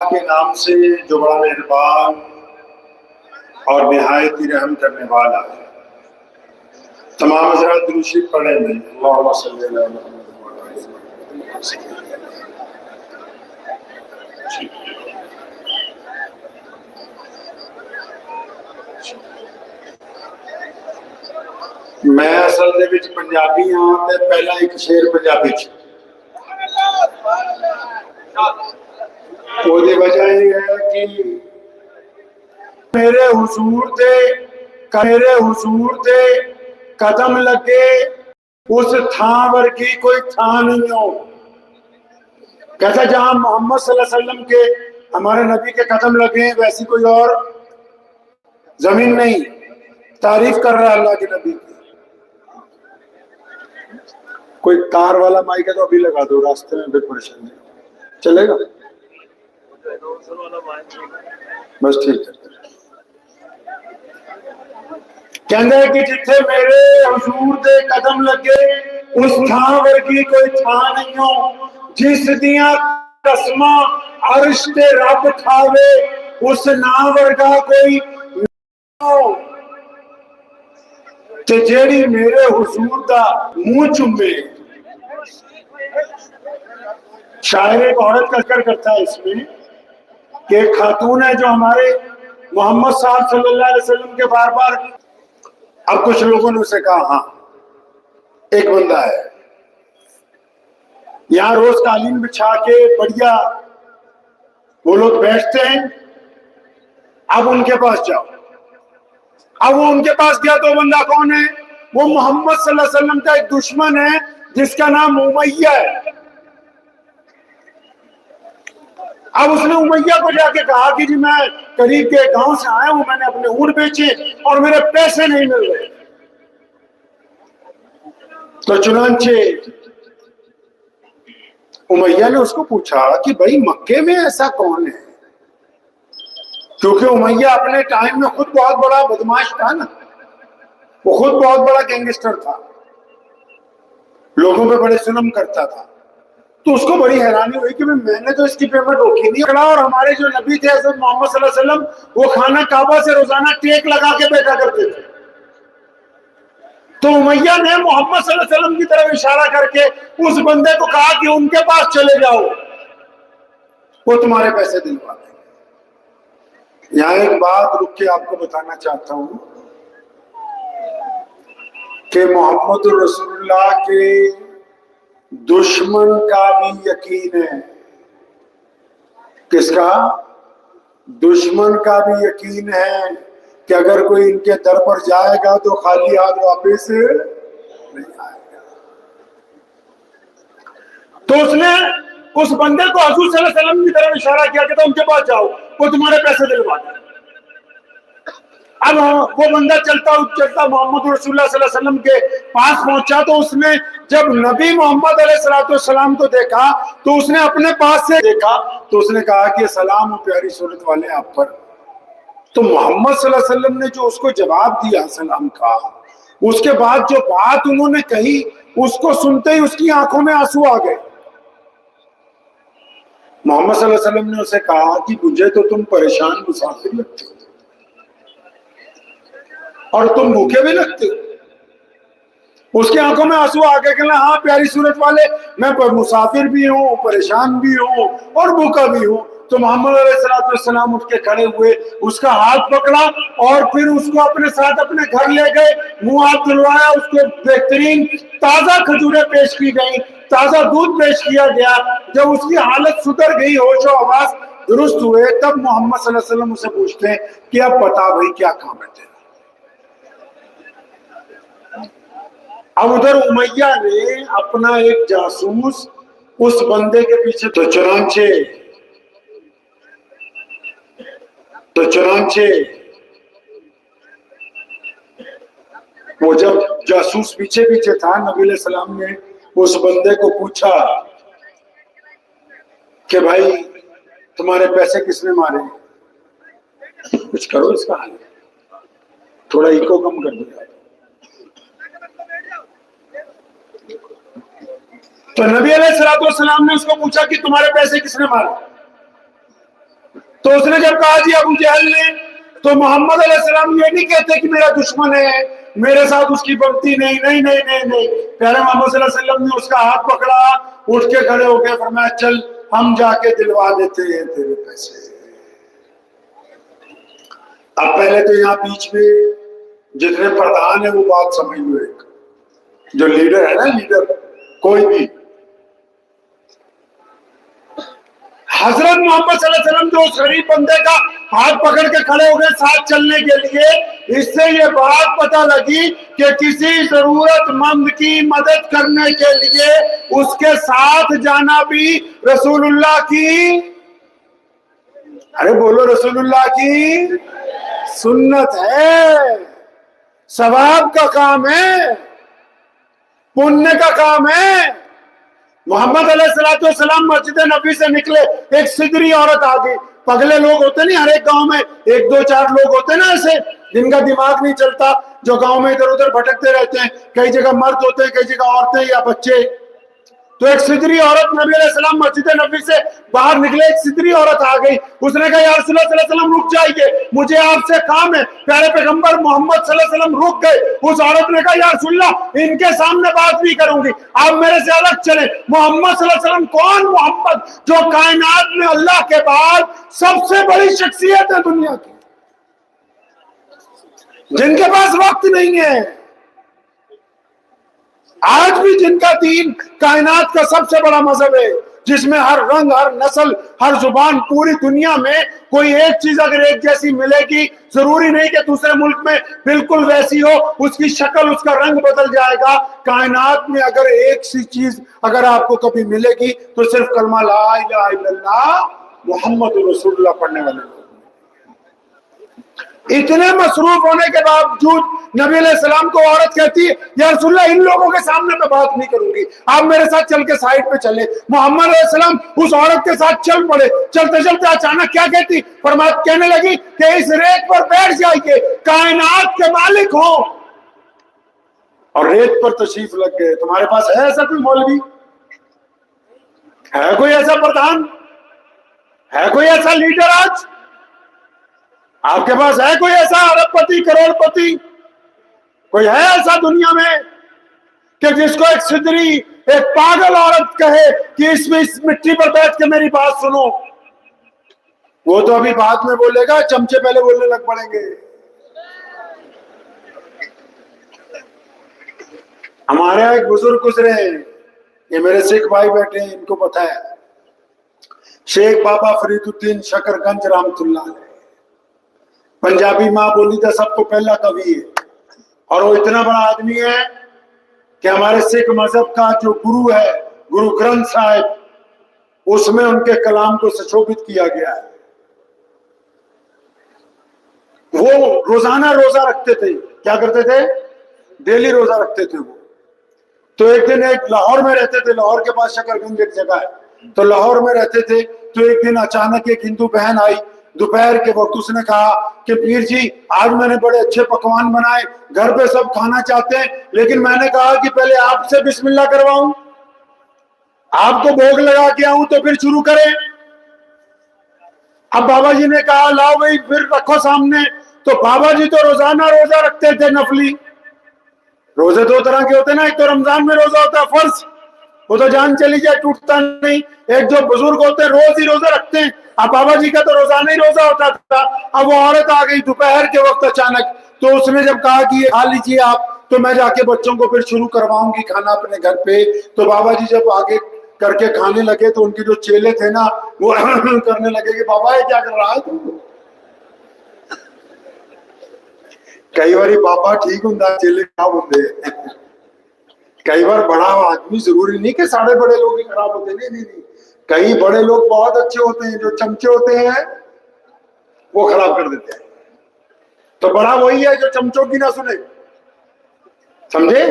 کے نام سے جو بڑا مہربان اور نہایت ہی رحم کرنے والا ہے۔ تمام حضرات درود شریف پڑھیں گے۔ اللہم صلی علی محمد وعلی آل محمد۔ میں اصل دے وچ پنجابی ہاں تے پہلا ایک شعر پنجابی چ وہ دی وجہ یہ ہے کہ میرے حضور دے قدم لگے اس تھان ورگی کوئی تھان نہیں ہو۔ کہتا جہاں محمد صلی اللہ علیہ وسلم کے ہمارے نبی کے قدم لگے ہیں ویسی کوئی اور زمین نہیں۔ تعریف کر رہا ہے اللہ کے نبی کی۔ کوئی تار والا مائک ہے تو ابھی لگا دو، راستے میں بھی پریشانی چلے گا؟ بس ٹھیک ہے۔ کہندے کہ جتھے میرے حضور دے قدم لگے اس تھان ورگی کوئی تھان نہیں ہو، جس دیاں قسماں عرش تے رب کھاوے اس نام ورگا کوئی نہیں ہو، تے جیڑی میرے حضور دا منہ چومے۔ شاعر ایک عورت کا ذکر کرتا ہے اس میں کہ ایک خاتون ہے جو ہمارے محمد صاحب صلی اللہ علیہ وسلم کے بار بار، اب کچھ لوگوں نے اسے کہا ہاں ایک بندہ ہے یہاں روز قالین بچھا کے بڑھیا وہ لوگ بیٹھتے ہیں، اب ان کے پاس جاؤ۔ اب وہ ان کے پاس گیا تو بندہ کون ہے؟ وہ محمد صلی اللہ علیہ وسلم کا ایک دشمن ہے جس کا نام امیہ ہے۔ اب اس نے امیہ کو جا کے کہا کہ جی میں قریب کے گاؤں سے آیا ہوں، میں نے اپنے اونٹ بیچے اور میرے پیسے نہیں مل رہے۔ تو چنانچہ امیہ نے اس کو پوچھا کہ بھائی مکے میں ایسا کون ہے؟ کیونکہ امیہ اپنے ٹائم میں خود بہت بڑا بدماش تھا نا، وہ خود بہت بڑا گینگسٹر تھا، لوگوں پہ بڑے ظلم کرتا تھا۔ تو اس کو بڑی حیرانی ہوئی کہ میں نے تو اس کی پیمنٹ روکی نہیں، اور ہمارے جو نبی تھے حضرت محمد صلی اللہ علیہ وسلم وہ خانہ کعبہ سے روزانہ ٹیک لگا کے بیٹھا کرتے تھے۔ تو امیہ نے محمد صلی اللہ علیہ وسلم کی طرف اشارہ کر کے اس بندے کو کہا کہ ان کے پاس چلے جاؤ، وہ تمہارے پیسے دلوا دیں گے۔ یہاں ایک بات رک کے آپ کو بتانا چاہتا ہوں کہ محمد رسول اللہ کے دشمن کا بھی یقین ہے۔ کس کا؟ دشمن کا بھی یقین ہے کہ اگر کوئی ان کے در پر جائے گا تو خالی ہاتھ واپس نہیں آئے گا۔ تو اس نے اس بندے کو حضور صلی اللہ علیہ وسلم کی طرف اشارہ کیا کہ تم ان کے پاس جاؤ، وہ تمہارے پیسے دلوا دیں۔ اب وہ بندہ چلتا محمد رسول اللہ صلی اللہ علیہ وسلم کے پاس پہنچا تو اس نے جب نبی محمد علیہ السلام کو دیکھا تو اس نے اپنے پاس سے دیکھا تو اس نے کہا کہ سلام پیاری صورت والے آپ پر۔ تو محمد صلی اللہ علیہ وسلم نے جو اس کو جواب دیا سلام کا، اس کے بعد جو بات انہوں نے کہی اس کو سنتے ہی اس کی آنکھوں میں آنسو آ گئے۔ محمد صلی اللہ علیہ وسلم نے اسے کہا کہ مجھے تو تم پریشان مسافر لگتے ہو اور تم بھوکے بھی لگتے ہو۔ اس کی آنکھوں میں آنسو آ گئے کہ ہاں پیاری صورت والے میں مسافر بھی ہوں، پریشان بھی ہوں اور بھوکا بھی ہوں۔ تو محمد علیہ السلام اٹھ کے کھڑے ہوئے، اس کا ہاتھ پکڑا اور پھر اس کو اپنے ساتھ اپنے گھر لے گئے، منہ ہاتھ دھلوایا، اس کو بہترین تازہ کھجوریں پیش کی گئیں، تازہ دودھ پیش کیا گیا۔ جب اس کی حالت سدھر گئی، ہوش و حواس درست ہوئے، تب محمد صلی اللہ علیہ وسلم اسے پوچھتے ہیں کہ اب بتا بھائی کیا کام ہے تیرا؟ اب ادھر امیہ نے اپنا ایک جاسوس اس بندے کے پیچھے تو چنانچہ وہ جب جاسوس پیچھے پیچھے تھا، نبی علیہ السلام نے اس بندے کو پوچھا کہ بھائی تمہارے پیسے کس نے مارے؟ کچھ کرو اس کا حل، تھوڑا ایکو کم کر دیا۔ تو نبی علیہ السلام نے اس کو پوچھا کہ تمہارے پیسے کس نے مارے؟ تو اس نے جب کہا جی ابو جہل نے، تو محمد علیہ السلام یہ نہیں کہتے کہ میرا دشمن ہے، میرے ساتھ اس کی بنتی نہیں، نہیں نہیں نہیں نہیں، پیارے محمد صلی اللہ علیہ وسلم نے اس کا ہاتھ پکڑا، اٹھ کے کھڑے ہو کے فرمایا چل ہم جا کے دلوا دیتے ہیں تیرے پیسے۔ اب پہلے تو یہاں بیچ میں جتنے پردھان ہیں وہ بات سمجھ لو، ایک جو لیڈر ہے نا، لیڈر کوئی بھی، حضرت محمد صلی اللہ علیہ وسلم جو اس غریب بندے کا ہاتھ پکڑ کے کھڑے ہو گئے ساتھ چلنے کے لیے، اس سے یہ بات پتہ لگی کہ کسی ضرورت مند کی مدد کرنے کے لیے اس کے ساتھ جانا بھی رسول اللہ کی، ارے بولو رسول اللہ کی سنت ہے، ثواب کا کام ہے، پنیہ کا کام ہے۔ محمد علیہ السلام مسجد نبی سے نکلے، ایک سدری عورت آ گئی، پگلے لوگ ہوتے نہیں ہر ایک گاؤں میں، ایک دو چار لوگ ہوتے نا ایسے جن کا دماغ نہیں چلتا، جو گاؤں میں ادھر ادھر بھٹکتے رہتے ہیں، کئی جگہ مرد ہوتے ہیں، کئی جگہ عورتیں یا بچے۔ تو ایک سدری عورت، نبی علیہ السلام مسجد نبی سے باہر نکلے، ایک سدری عورت آ گئی، اس نے کہا یا رسول اللہ صلی اللہ علیہ وسلم رک جائیے، مجھے آپ سے کام ہے۔ پیارے پیغمبر محمد صلی اللہ علیہ وسلم رک گئے، اس عورت نے کہا یا رسول اللہ ان کے سامنے بات نہیں کروں گی، آپ میرے سے الگ چلیں۔ محمد صلی اللہ علیہ وسلم کون؟ محمد جو کائنات میں اللہ کے بعد سب سے بڑی شخصیت ہے دنیا کی، جن کے پاس وقت نہیں ہے، آج بھی جن کا دین کائنات کا سب سے بڑا مذہب ہے، جس میں ہر رنگ، ہر نسل، ہر زبان، پوری دنیا میں کوئی ایک چیز اگر ایک جیسی ملے گی، ضروری نہیں کہ دوسرے ملک میں بالکل ویسی ہو، اس کی شکل، اس کا رنگ بدل جائے گا۔ کائنات میں اگر ایک سی چیز اگر آپ کو کبھی ملے گی تو صرف کلمہ لا الہ الا اللہ محمد رسول اللہ پڑھنے والے لوگ۔ اتنے مصروف ہونے کے باوجود نبی علیہ السلام کو عورت کہتی ہے یا رسول اللہ ان لوگوں کے سامنے میں بات نہیں کروں گی، آپ میرے ساتھ چل کے سائڈ پہ چلے۔ محمد علیہ السلام اس عورت کے ساتھ چل پڑے، چلتے چلتے اچانک کیا کہتی؟ فرمایا کہنے لگی کہ اس ریت پر بیٹھ جائیے، کائنات کے مالک ہو، اور ریت پر تشریف لگ گئے۔ تمہارے پاس ہے ایسا کوئی مولوی؟ ہے کوئی ایسا پردھان؟ ہے کوئی ایسا لیڈر؟ آج آپ کے پاس ہے کوئی ایسا ارب پتی، کروڑ پتی؟ کوئی ہے ایسا دنیا میں کہ جس کو ایک سدری، ایک پاگل عورت کہے کہ اس مٹی پر بیٹھ کے میری بات سنو؟ وہ تو ابھی بعد میں بولے گا، چمچے پہلے بولنے لگ پڑیں گے۔ ہمارے یہاں ایک بزرگ گزرے ہیں، یہ میرے سکھ بھائی بیٹھے ہیں، ان کو پتہ ہے، شیخ بابا فرید الدین شکر گنج رحمت اللہ علیہ، پنجابی ماں بولی کا سب کو پہلا کبھی ہے، اور وہ اتنا بڑا آدمی ہے کہ ہمارے سکھ مذہب کا جو گرو ہے، گرو گرنتھ صاحب، اس میں ان کے کلام کو سشوبت کیا گیا ہے۔ وہ روزانہ روزہ رکھتے تھے، کیا کرتے تھے؟ ڈیلی روزہ رکھتے تھے وہ۔ تو ایک دن ایک لاہور میں رہتے تھے، لاہور کے پاس شکر گنج ایک جگہ ہے، تو لاہور میں رہتے تھے۔ تو ایک دن اچانک ایک ہندو بہن آئی دوپہر کے وقت، اس نے کہا کہ پیر جی آج میں نے بڑے اچھے پکوان بنائے، گھر پہ سب کھانا چاہتے ہیں، لیکن میں نے کہا کہ پہلے آپ سے بسم اللہ کرواؤں، آپ کو بھوگ لگا کے آؤں تو پھر شروع کریں۔ اب بابا جی نے کہا لاؤ بھائی پھر رکھو سامنے۔ تو بابا جی تو روزانہ روزہ رکھتے تھے نفلی، روزے دو طرح کے ہوتے ہیں نا، ایک تو رمضان میں روزہ ہوتا ہے فرض، وہ تو جان چلی جائے ٹوٹتا نہیں، ایک جو بزرگ ہوتے ہیں روز ہی روزہ رکھتے ہیں۔ اب بابا جی کا تو روزانہ ہی روزہ ہوتا تھا۔ اب وہ عورت آ گئی دوپہر کے وقت اچانک، تو اس نے جب کہا کہ یہ کھا لیجیے آپ، تو میں جا کے بچوں کو پھر شروع کرواؤں گی کھانا اپنے گھر پہ۔ تو بابا جی جب آگے کر کے کھانے لگے تو ان کے جو چیلے تھے نا وہ کرنے لگے کہ بابا یہ کیا کر رہا ہے تو؟ کئی باری بابا ٹھیک ہوں چیلے خراب ہوتے ہیں، کئی بار بڑا آدمی ضروری نہیں کہ سارے بڑے لوگ ہی خراب ہوتے ہیں، نہیں، کئی بڑے لوگ بہت اچھے ہوتے ہیں، جو چمچے ہوتے ہیں وہ خراب کر دیتے ہیں۔ تو بڑا وہی ہے جو چمچوں کی نہ سنے، سمجھے؟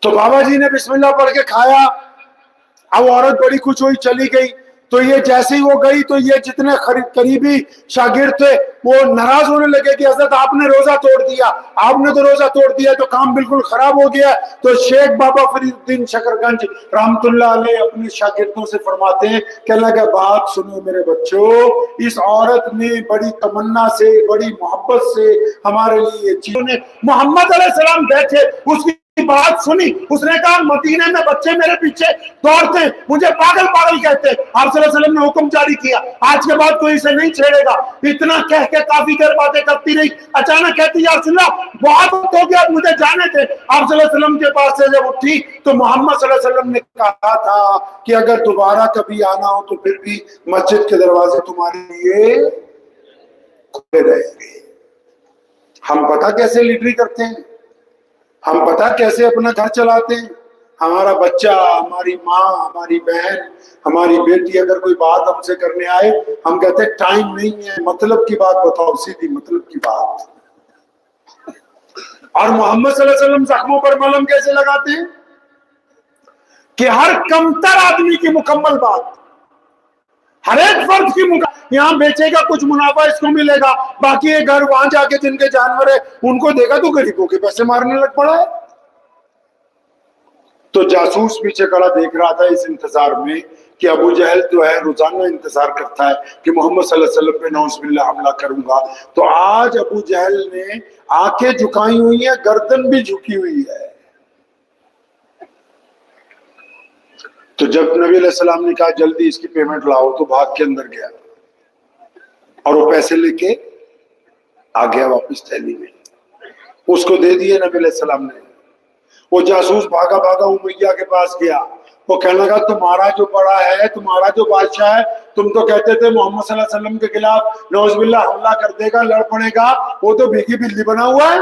تو بابا جی نے بسم اللہ پڑھ کے کھایا۔ اب عورت بڑی خوش ہوئی چلی گئی۔ تو یہ جیسے ہی وہ گئی تو یہ جتنے قریبی شاگرد تھے وہ ناراض ہونے لگے کہ حضرت آپ نے روزہ توڑ دیا، آپ نے تو روزہ توڑ دیا تو کام بالکل خراب ہو گیا۔ تو شیخ بابا فرید الدین شکرگنج رحمت اللہ علیہ اپنے شاگردوں سے فرماتے ہیں کہ اللہ کا بات سنو میرے بچوں، اس عورت نے بڑی تمنا سے بڑی محبت سے ہمارے لیے یہ چیزوں نے، محمد علیہ السلام بیٹھے اس کی بات سنی، اس نے کہا مدینے میں بچے میرے پیچھے دوڑتے ہیں، مجھے پاگل پاگل کہتے ہیں۔ آپ صلی اللہ علیہ وسلم نے حکم جاری کیا آج کے بعد کوئی اسے نہیں چھیڑے گا۔ اتنا کہہ کے کافی دیر باتیں کرتی رہی، اچانک کہتی یا رسول اللہ بہت وقت ہو گیا مجھے جانے تھے۔ آپ صلی اللہ علیہ وسلم کے پاس سے جب اٹھی تو محمد صلی اللہ علیہ وسلم نے کہا تھا کہ اگر دوبارہ کبھی آنا ہو تو پھر بھی مسجد کے دروازے تمہارے لیے کھلے رہیں گے۔ ہم پتہ کیسے لیڈری کرتے ہیں، ہم پتہ کیسے اپنا گھر چلاتے ہیں۔ ہمارا بچہ، ہماری ماں، ہماری بہن، ہماری بیٹی اگر کوئی بات ہم سے کرنے آئے ہم کہتے ہیں ٹائم نہیں ہے، مطلب کی بات بتاؤ، سیدھی مطلب کی بات۔ اور محمد صلی اللہ علیہ وسلم زخموں پر ملہم کیسے لگاتے ہیں کہ ہر کمتر آدمی کی مکمل بات، ہر ایک فرد کی یہاں بیچے گا کچھ منافع اس کو ملے گا، باقی یہ گھر وہاں جا کے جن کے جانور ہے ان کو دے گا تو غریبوں کے پیسے مارنے لگ پڑا ہے۔ تو جاسوس پیچھے کھڑا دیکھ رہا تھا اس انتظار میں کہ ابو جہل جو ہے روزانہ انتظار کرتا ہے کہ محمد صلی اللہ علیہ وسلم پہ نعوذ باللہ حملہ کروں گا۔ تو آج ابو جہل نے آنکھیں جھکائی ہوئی ہیں، گردن بھی جھکی ہوئی ہے۔ تو جب نبی علیہ السلام نے کہا جلدی اس کی پیمنٹ لاؤ تو بھاگ کے اندر گیا اور وہ پیسے لے کے آ گیا واپس تھیلی میں، اس کو دے دیے نبی علیہ السلام نے۔ وہ جاسوس بھاگا بھاگا امیہ کے پاس گیا، وہ کہنے لگا تمہارا جو بڑا ہے، تمہارا جو بادشاہ ہے، تم تو کہتے تھے محمد صلی اللہ علیہ وسلم کے خلاف نعوذ باللہ حملہ کر دے گا، لڑ پڑے گا، وہ تو بھیگی بلی بنا ہوا ہے۔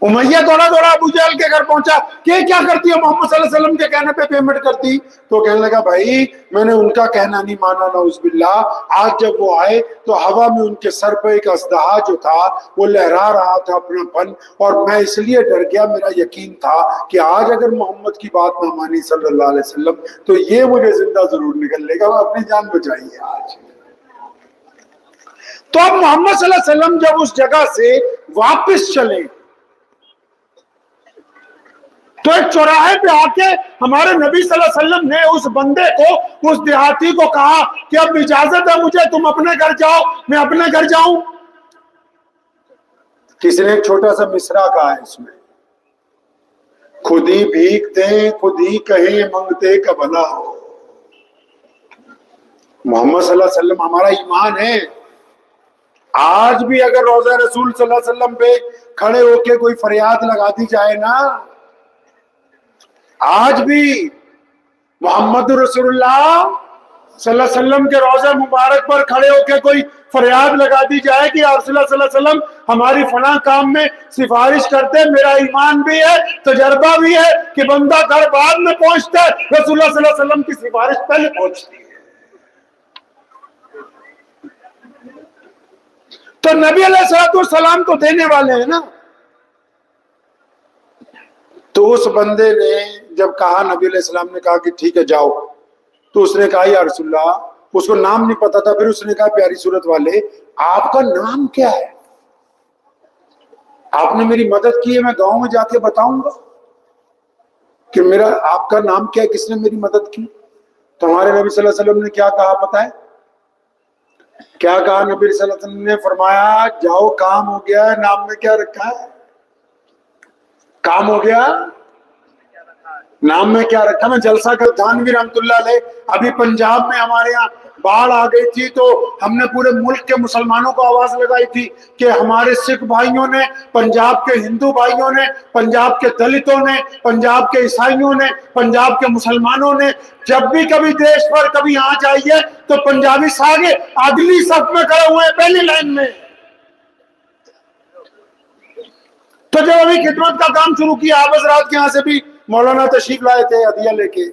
امیہ دوڑا دوڑا ابو جہل کے گھر پہنچا کہ کیا کرتی ہے، محمد صلی اللہ علیہ وسلم کے کہنے پہ پیمنٹ کرتی؟ تو کہنے لگا بھائی میں نے ان کا کہنا نہیں مانا نعوذ باللہ، آج جب وہ آئے تو ہوا میں ان کے سر پہ ایک اژدہا جو تھا وہ لہرا رہا تھا اپنا پن، اور میں اس لیے ڈر گیا، میرا یقین تھا کہ آج اگر محمد کی بات نہ مانی صلی اللہ علیہ وسلم تو یہ مجھے زندہ ضرور نکل لے گا، وہ اپنی جان بچائی ہے آج۔ تو اب محمد صلی اللہ علیہ وسلم جب اس جگہ سے واپس چلے تو ایک چوراہے پہ آ کے ہمارے نبی صلی اللہ علیہ وسلم نے اس بندے کو، اس دیہاتی کو کہا کہ اب اجازت ہے مجھے، تم اپنے گھر جاؤ، میں اپنے گھر جاؤں۔ کسی نے ایک چھوٹا سا مصرع کہا ہے اس میں، خود ہی بھیک دیں خود ہی کہیں منگتے کا بھلا ہو۔ محمد صلی اللہ علیہ وسلم ہمارا ایمان ہے، آج بھی اگر روضہ رسول صلی اللہ علیہ وسلم پہ کھڑے ہو کے کوئی فریاد لگا دی جائے نا، آج بھی محمد رسول اللہ صلی اللہ علیہ وسلم کے روضہ مبارک پر کھڑے ہو کے کوئی فریاد لگا دی جائے کہ یا رسول اللہ صلی اللہ علیہ وسلم ہماری فلاں کام میں سفارش کرتے، میرا ایمان بھی ہے، تجربہ بھی ہے کہ بندہ گھر بعد میں پہنچتا ہے، رسول اللہ صلی اللہ علیہ وسلم کی سفارش پہلے پہنچتی ہے۔ تو نبی علیہ السلام تو دینے والے ہیں نا۔ تو اس بندے نے جب کہا، نبی علیہ السلام نے کہا کہ ٹھیک ہے جاؤ، تو اس نے کہا یا رسول اللہ، اس کو نام نہیں پتا تھا، پھر اس نے کہا پیاری صورت والے آپ کا نام کیا ہے؟ آپ نے میری مدد کی ہے، میں گاؤں میں جا کے بتاؤں گا کہ میرا آپ کا نام کیا ہے، کس نے میری مدد کی؟ تو ہمارے نبی صلی اللہ علیہ وسلم نے کیا کہا پتا ہے؟ کیا کہا نبی صلی اللہ علیہ وسلم نے؟ فرمایا جاؤ کام ہو گیا ہے، نام میں کیا رکھا ہے؟ کام ہو گیا، نام میں کیا رکھا؟ میں جلسہ کر دھانوی رحمت اللہ علیہ، ابھی پنجاب میں ہمارے یہاں باڑھ آ گئی تھی تو ہم نے پورے ملک کے مسلمانوں کو آواز لگائی تھی کہ ہمارے سکھ بھائیوں نے، پنجاب کے ہندو بھائیوں نے، پنجاب کے دلتوں نے، پنجاب کے عیسائیوں نے، پنجاب کے مسلمانوں نے جب بھی کبھی دیش پر کبھی یہاں چاہیے تو پنجابی ساگے اگلی صف میں کھڑے ہوئے ہیں، پہلی لائن میں۔ تو جب ابھی خدمت کا کام شروع کیا، آپ حضرات کے یہاں سے بھی مولانا تشریف لائے تھے عطیہ لے کے،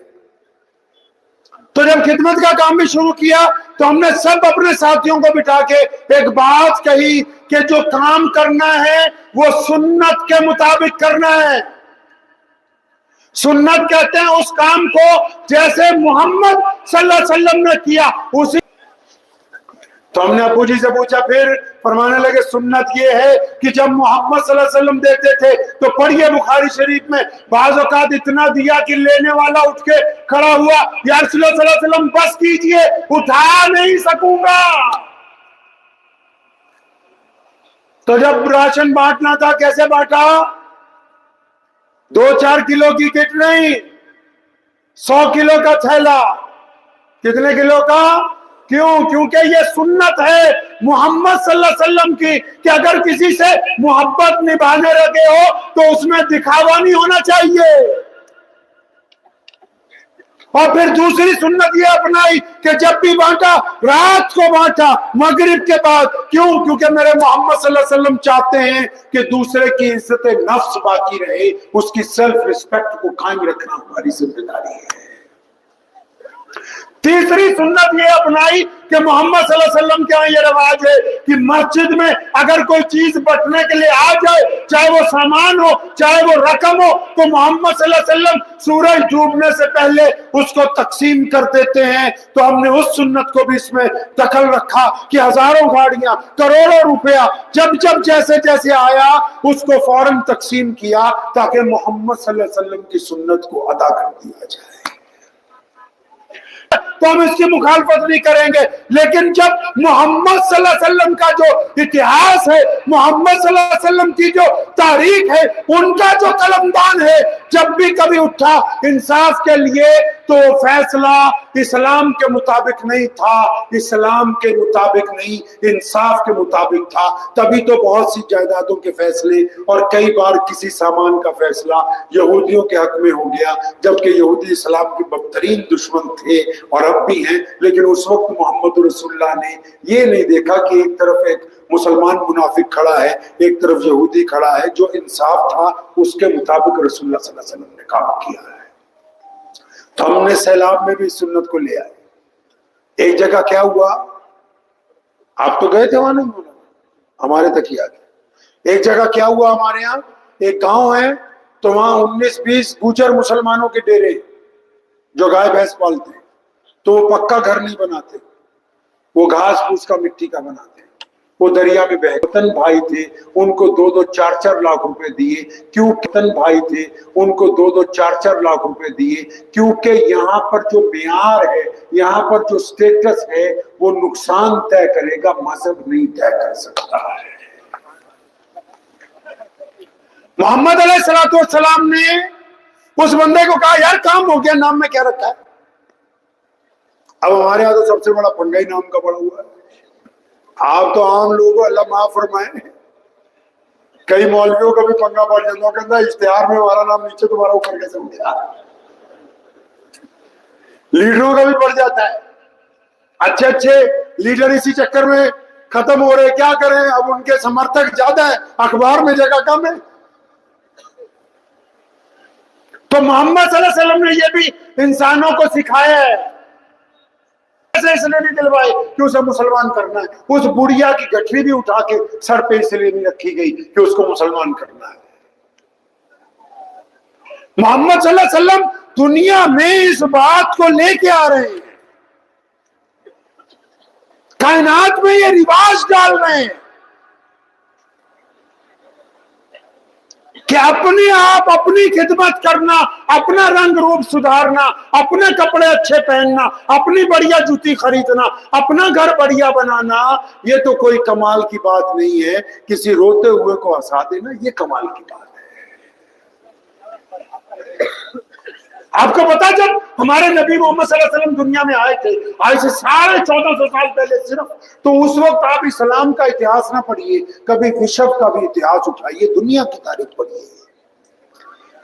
تو جب خدمت کا کام بھی شروع کیا تو ہم نے سب اپنے ساتھیوں کو بٹھا کے ایک بات کہی کہ جو کام کرنا ہے وہ سنت کے مطابق کرنا ہے۔ سنت کہتے ہیں اس کام کو جیسے محمد صلی اللہ علیہ وسلم نے کیا اسی. تو ہم نے ابو جی سے پوچھا، پھر فرمانے لگے سنت یہ ہے کہ جب محمد صلی اللہ علیہ وسلم دیتے تھے تو پڑھیے بخاری شریف میں، بعض اوقات اتنا دیا کہ لینے والا اٹھ کے کھڑا ہوا، یا رسول اللہ صلی اللہ علیہ وسلم بس کیجئے اٹھا نہیں سکوں گا. تو جب راشن بانٹنا تھا کیسے بانٹا؟ 2-4 کلو کی کٹ نہیں، 100 کلو کا تھیلا. کتنے کلو کا؟ کیوں؟ کیونکہ یہ سنت ہے محمد صلی اللہ علیہ وسلم کی کہ اگر کسی سے محبت نبھانے لگے ہو تو اس میں دکھاوا نہیں ہونا چاہیے. اور پھر دوسری سنت یہ اپنائی کہ جب بھی بانٹا رات کو بانٹا، مغرب کے بعد. کیوں؟ کیونکہ میرے محمد صلی اللہ علیہ وسلم چاہتے ہیں کہ دوسرے کی عزت نفس باقی رہے، اس کی سیلف ریسپیکٹ کو قائم رکھنا ہماری ذمہ داری ہے. تیسری سنت یہ اپنائی کہ محمد صلی اللہ علیہ وسلم کے یہاں یہ رواج ہے کہ مسجد میں اگر کوئی چیز بٹنے کے لیے آ جائے، چاہے وہ سامان ہو چاہے وہ رقم ہو، تو محمد صلی اللہ علیہ وسلم سورج ڈوبنے سے پہلے اس کو تقسیم کر دیتے ہیں. تو ہم نے اس سنت کو بھی اس میں دخل رکھا کہ ہزاروں گاڑیاں، کروڑوں روپیہ جب جب جیسے جیسے آیا اس کو فوراً تقسیم کیا تاکہ محمد صلی اللہ علیہ وسلم کی سنت کو ادا کر دیا جائے. تو ہم اس کی مخالفت نہیں کریں گے. لیکن جب محمد صلی اللہ علیہ وسلم کا جو اتہاس ہے، محمد صلی اللہ علیہ وسلم کی جو تاریخ ہے، ان کا جو قلمدان ہے، جب بھی کبھی اٹھا انصاف کے لیے تو فیصلہ اسلام کے مطابق نہیں تھا، اسلام کے مطابق نہیں، انصاف کے مطابق تھا. تبھی تو بہت سی جائیدادوں کے فیصلے اور کئی بار کسی سامان کا فیصلہ یہودیوں کے حق میں ہو گیا، جبکہ یہودی اسلام کے بدترین دشمن تھے اور اب بھی ہیں. لیکن اس وقت محمد رسول اللہ نے یہ نہیں دیکھا کہ ایک طرف ایک مسلمان منافق کھڑا ہے، ایک طرف یہودی کھڑا ہے. جو انصاف تھا اس کے مطابق رسول اللہ صلی اللہ علیہ وسلم نے کام کیا ہے. تو ہم نے سیلاب میں بھی اس سنت کو لے آئے. ایک جگہ کیا ہوا، آپ تو گئے تھے وہاں، نہیں ہونا ہمارے تک ہی آ گیا. ایک جگہ کیا ہوا، ہمارے یہاں ایک گاؤں ہے تو وہاں 19-20 گوجر مسلمانوں کے ڈیرے جو گائے بھینس پالتے ہیں، تو وہ پکا گھر نہیں بناتے، وہ گھاس پھوس کا مٹی کا بناتے ہیں. وہ دریا میں بہے. وطن بھائی تھے ان کو 2-2 4-4 لاکھ روپے دیے. کیوں؟ وطن بھائی تھے ان کو 2-2 4-4 لاکھ روپے دیے کیونکہ یہاں پر جو معیار ہے، یہاں پر جو سٹیٹس ہے، وہ نقصان طے کرے گا، مذہب نہیں طے کر سکتا ہے. محمد علیہ السلام نے اس بندے کو کہا یار کام ہو گیا، نام میں کیا رکھا ہے؟ اب ہمارے یہاں تو سب سے بڑا پنگا ہی نام کا پڑا ہوا ہے. آپ تو عام لوگوں، اللہ معاف فرمائے، کئی مولویوں کا بھی پنگا پڑ جاتا ہے، کہتا ہے اشتہار میں ہمارا نام نیچے تمہارا اوپر کیسے ہو گیا. لیڈروں کا بھی پڑ جاتا ہے. اچھے اچھے لیڈر اسی چکر میں ختم ہو رہے. کیا کریں، اب ان کے سمرتھک زیادہ ہے، اخبار میں جگہ کم ہے. تو محمد صلی اللہ علیہ وسلم نے یہ بھی انسانوں کو سکھایا ہے. اس لیے نہیں دلوائے کہ اسے مسلمان کرنا ہے. اس بڑھیا کی گٹھری بھی اٹھا کے سر پہ اس لیے نہیں رکھی گئی کہ اس کو مسلمان کرنا ہے. محمد صلی اللہ علیہ وسلم دنیا میں اس بات کو لے کے آ رہے ہیں، کائنات میں یہ رواج ڈال رہے ہیں کہ اپنے آپ اپنی خدمت کرنا، اپنا رنگ روپ سدھارنا، اپنے کپڑے اچھے پہننا، اپنی بڑھیا جوتی خریدنا، اپنا گھر بڑھیا بنانا، یہ تو کوئی کمال کی بات نہیں ہے. کسی روتے ہوئے کو ہنسا دینا یہ کمال کی بات ہے. آپ کو پتا جب ہمارے نبی محمد صلی اللہ علیہ وسلم دنیا میں آئے تھے، آج سے 1450 سال پہلے صرف، تو اس وقت آپ اسلام کا اتہاس نہ پڑھیے، کبھی وشو کا بھی اتہاس اٹھائیے، دنیا کی تاریخ پڑھیے.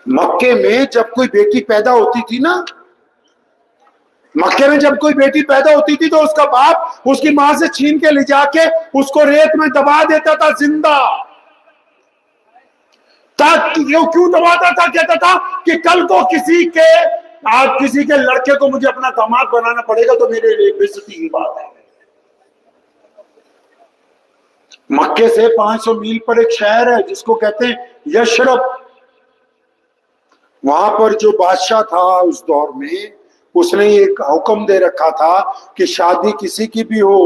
مکے میں جب کوئی بیٹی پیدا ہوتی تھی نا، مکے میں جب کوئی بیٹی پیدا ہوتی تھی تو اس کا باپ اس کی ماں سے چھین کے لے جا کے اس کو ریت میں دبا دیتا تھا زندہ. کیوں دباتا تھا؟ کہتا تھا کہ کل کو کسی کے لڑکے کو مجھے اپنا داماد بنانا پڑے گا تو میرے لیے بےعزتی کی بات ہے. مکے سے 500 میل پر ایک شہر ہے جس کو کہتے ہیں یشرب. وہاں پر جو بادشاہ تھا اس دور میں، اس نے ایک حکم دے رکھا تھا کہ شادی کسی کی بھی ہو،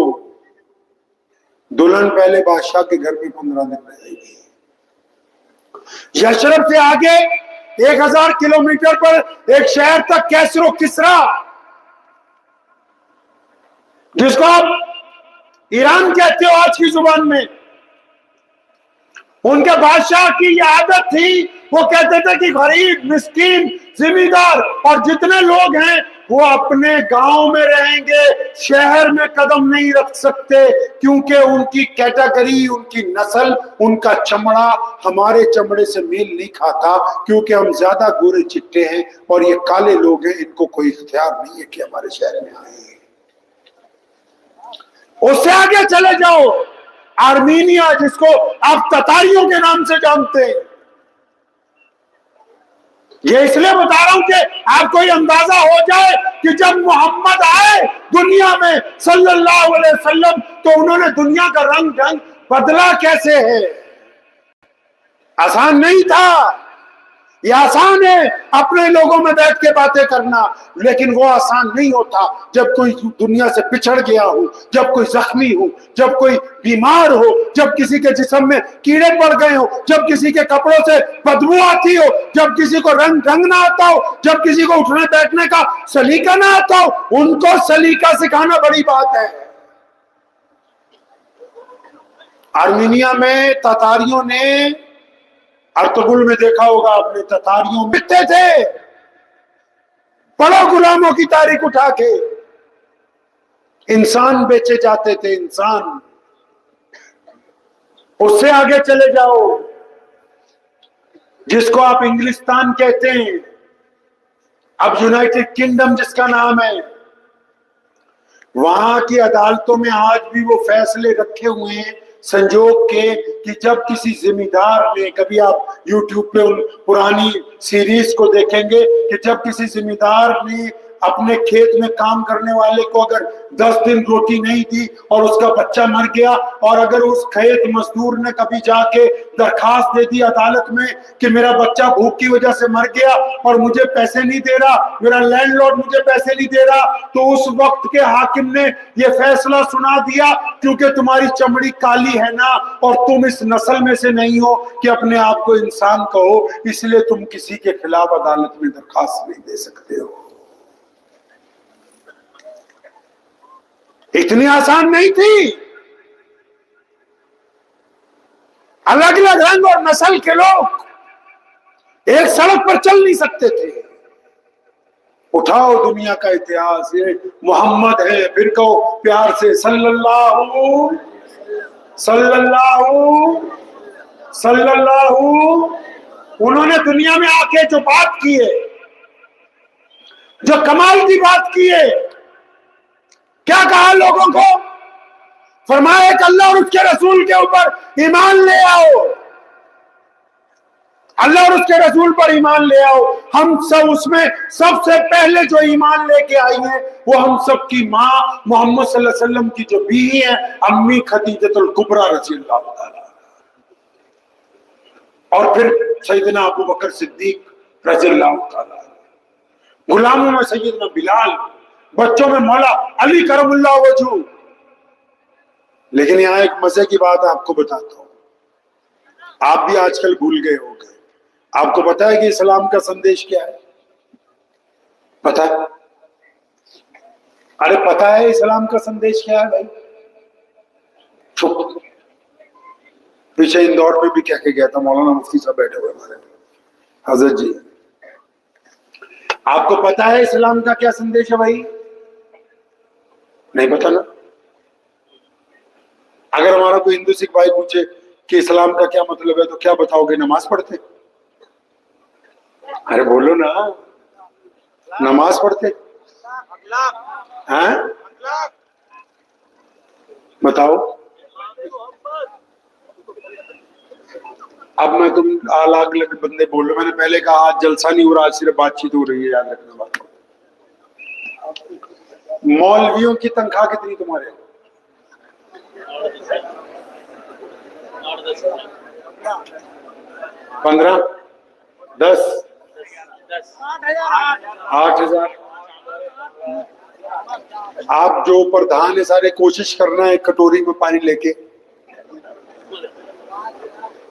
دلہن پہلے بادشاہ کے گھر میں 15 دن رہے گی۔ یشرف سے آگے 1000 کلومیٹر پر ایک شہر تھا کیسر و کسرا، جس کو آپ ایران کہتے ہو آج کی زبان میں۔ ان کے بادشاہ کی یہ عادت تھی، وہ کہتے تھے کہ غریب، مسکین، زمیندار اور جتنے لوگ ہیں وہ اپنے گاؤں میں رہیں گے، شہر میں قدم نہیں رکھ سکتے، کیونکہ ان کی کیٹیگری، ان کی نسل، ان کا چمڑا ہمارے چمڑے سے میل نہیں کھاتا، کیونکہ ہم زیادہ گورے چٹے ہیں اور یہ کالے لوگ ہیں، ان کو کوئی اختیار نہیں ہے کہ ہمارے شہر میں آئیں۔ اس سے آگے چلے جاؤ، آرمینیا، جس کو آپ تتاریوں کے نام سے جانتے ہیں۔ یہ اس لیے بتا رہا ہوں کہ آپ کو یہ اندازہ ہو جائے کہ جب محمد آئے دنیا میں صلی اللہ علیہ وسلم، تو انہوں نے دنیا کا رنگ ڈھنگ بدلا کیسے ہے۔ آسان نہیں تھا۔ یہ آسان ہے اپنے لوگوں میں بیٹھ کے باتیں کرنا، لیکن وہ آسان نہیں ہوتا جب کوئی دنیا سے پچھڑ گیا ہو، جب کوئی زخمی ہو، جب کوئی بیمار ہو، جب کسی کے جسم میں کیڑے پڑ گئے ہو، جب کسی کے کپڑوں سے بدبو آتی ہو، جب کسی کو رنگ ڈھنگ نہ آتا ہو، جب کسی کو اٹھنے بیٹھنے کا سلیقہ نہ آتا ہو۔ ان کو سلیقہ سکھانا بڑی بات ہے۔ آرمینیا میں تاتاریوں نے، ارطغرل میں دیکھا ہوگا آپ نے، تتاریوں مٹتے تھے۔ پڑھو غلاموں کی تاریخ اٹھا کے، انسان بیچے جاتے تھے، انسان۔ اس سے آگے چلے جاؤ، جس کو آپ انگلستان کہتے ہیں، اب یونائٹڈ کنگڈم جس کا نام ہے، وہاں کی عدالتوں میں آج بھی وہ فیصلے رکھے ہوئے ہیں سنجوگ کے کہ جب کسی زمیندار نے، کبھی آپ یوٹیوب پہ ان پرانی سیریز کو دیکھیں گے کہ جب کسی زمیندار نے اپنے کھیت میں کام کرنے والے کو اگر 10 دن روٹی نہیں دی اور اس کا بچہ مر گیا، اور اگر اس کھیت مزدور نے کبھی جا کے درخواست دے دی عدالت میں کہ میرا بچہ بھوک کی وجہ سے مر گیا اور مجھے پیسے نہیں دے رہا، میرا لینڈ لارڈ مجھے پیسے نہیں دے رہا، تو اس وقت کے حاکم نے یہ فیصلہ سنا دیا، کیونکہ تمہاری چمڑی کالی ہے نا اور تم اس نسل میں سے نہیں ہو کہ اپنے آپ کو انسان کہو، اس لیے تم کسی کے خلاف عدالت میں درخواست نہیں دے سکتے ہو۔ اتنی آسان نہیں تھی۔ الگ الگ رنگ اور نسل کے لوگ ایک سڑک پر چل نہیں سکتے تھے۔ اٹھاؤ دنیا کا اتہاس، یہ محمد ہے، پھر کہو پیار سے صلی اللہ صلی اللہ صلی اللہ۔ انہوں نے دنیا میں آ کے جو بات کی ہے، جو کمال کی بات کی ہے، کیا کہا لوگوں کو؟ فرمایا کہ اللہ اور اس کے رسول کے اوپر ایمان لے آؤ، اللہ اور اس کے رسول پر ایمان لے آؤ۔ ہم سب اس میں سب سے پہلے جو ایمان لے کے آئی ہیں وہ ہم سب کی ماں محمد صلی اللہ علیہ وسلم کی جو بیوی ہیں، امی خدیجۃ الکبریٰ رضی اللہ تعالی، اور پھر سیدنا ابو بکر صدیق رضی اللہ تعالی، غلاموں میں سیدنا بلال، بچوں میں مولا علی کرم اللہ وجہ۔ لیکن یہاں ایک مزے کی بات آپ کو بتاتا ہوں، آپ بھی آج کل بھول گئے ہو گئے۔ آپ کو پتا ہے کہ اسلام کا سندیش کیا ہے؟ پتا ہے؟ ارے پتا ہے اسلام کا سندیش کیا ہے بھائی؟ چھپ، پیچھے اندور میں بھی کہہ کے گیا تھا، مولانا مفتی صاحب بیٹھے ہوئے ہمارے حضرت جی۔ آپ کو پتا ہے اسلام کا کیا سندیش ہے بھائی؟ نہیں پتا نا؟ اگر ہمارا کوئی ہندو سکھ بھائی پوچھے کہ اسلام کا کیا مطلب ہے تو کیا بتاؤ گے؟ نماز پڑھتے؟ ارے بولو نا، نماز پڑھتے؟ ہاں بتاؤ۔ اب میں تم الگ الگ بندے بول رہے، میں نے پہلے کہا آج جلسہ نہیں ہو رہا، آج صرف بات چیت ہو رہی ہے، یاد رکھنا بات۔ مولویوں کی تنخواہ کتنی تمہارے؟ 15 10 8,000. آپ جو پردھان ہے سارے کوشش کرنا ہے کٹوری میں پانی لے کے,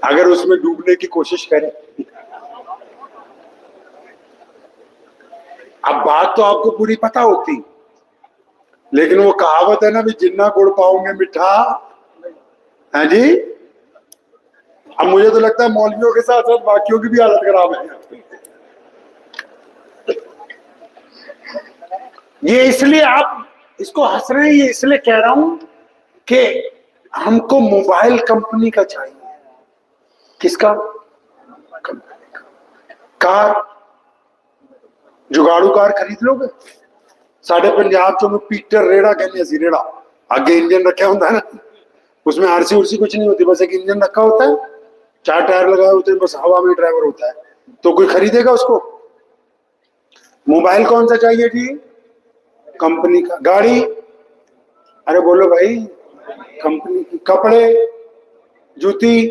اگر اس میں ڈوبنے کی کوشش کریں. اب بات تو آپ کو پوری پتہ ہوتی, لیکن وہ کہاوت ہے نا بھی جنہ گڑ پاؤں گے میٹھا, ہاں جی. اب مجھے تو لگتا ہے مولویوں کے ساتھ ساتھ باقیوں کی بھی حالت خراب ہے. یہ اس لیے آپ اس کو ہنس رہے ہیں, یہ اس لیے کہہ رہا ہوں کہ ہم کو موبائل کمپنی کا چاہیے. کس کا؟ کمپنی کا. کار, جگاڑو کار خرید لو گے. ساڈے پنجاب چ پیٹر ریڑا کہنے سی, ریڑا آگے انجن رکھا ہوتا ہے نا, اس میں آرسی ارسی کچھ نہیں ہوتی, بس ایک انجن رکھا ہوتا ہے, 4 ٹائر لگائے ہوتے ہیں, بس ہوا میں ڈرائیور ہوتا ہے. تو کوئی خریدے گا اس کو؟ موبائل کون سا چاہیے جی؟ کمپنی کا. گاڑی, ارے بولو بھائی, کمپنی کی. کپڑے, جوتی,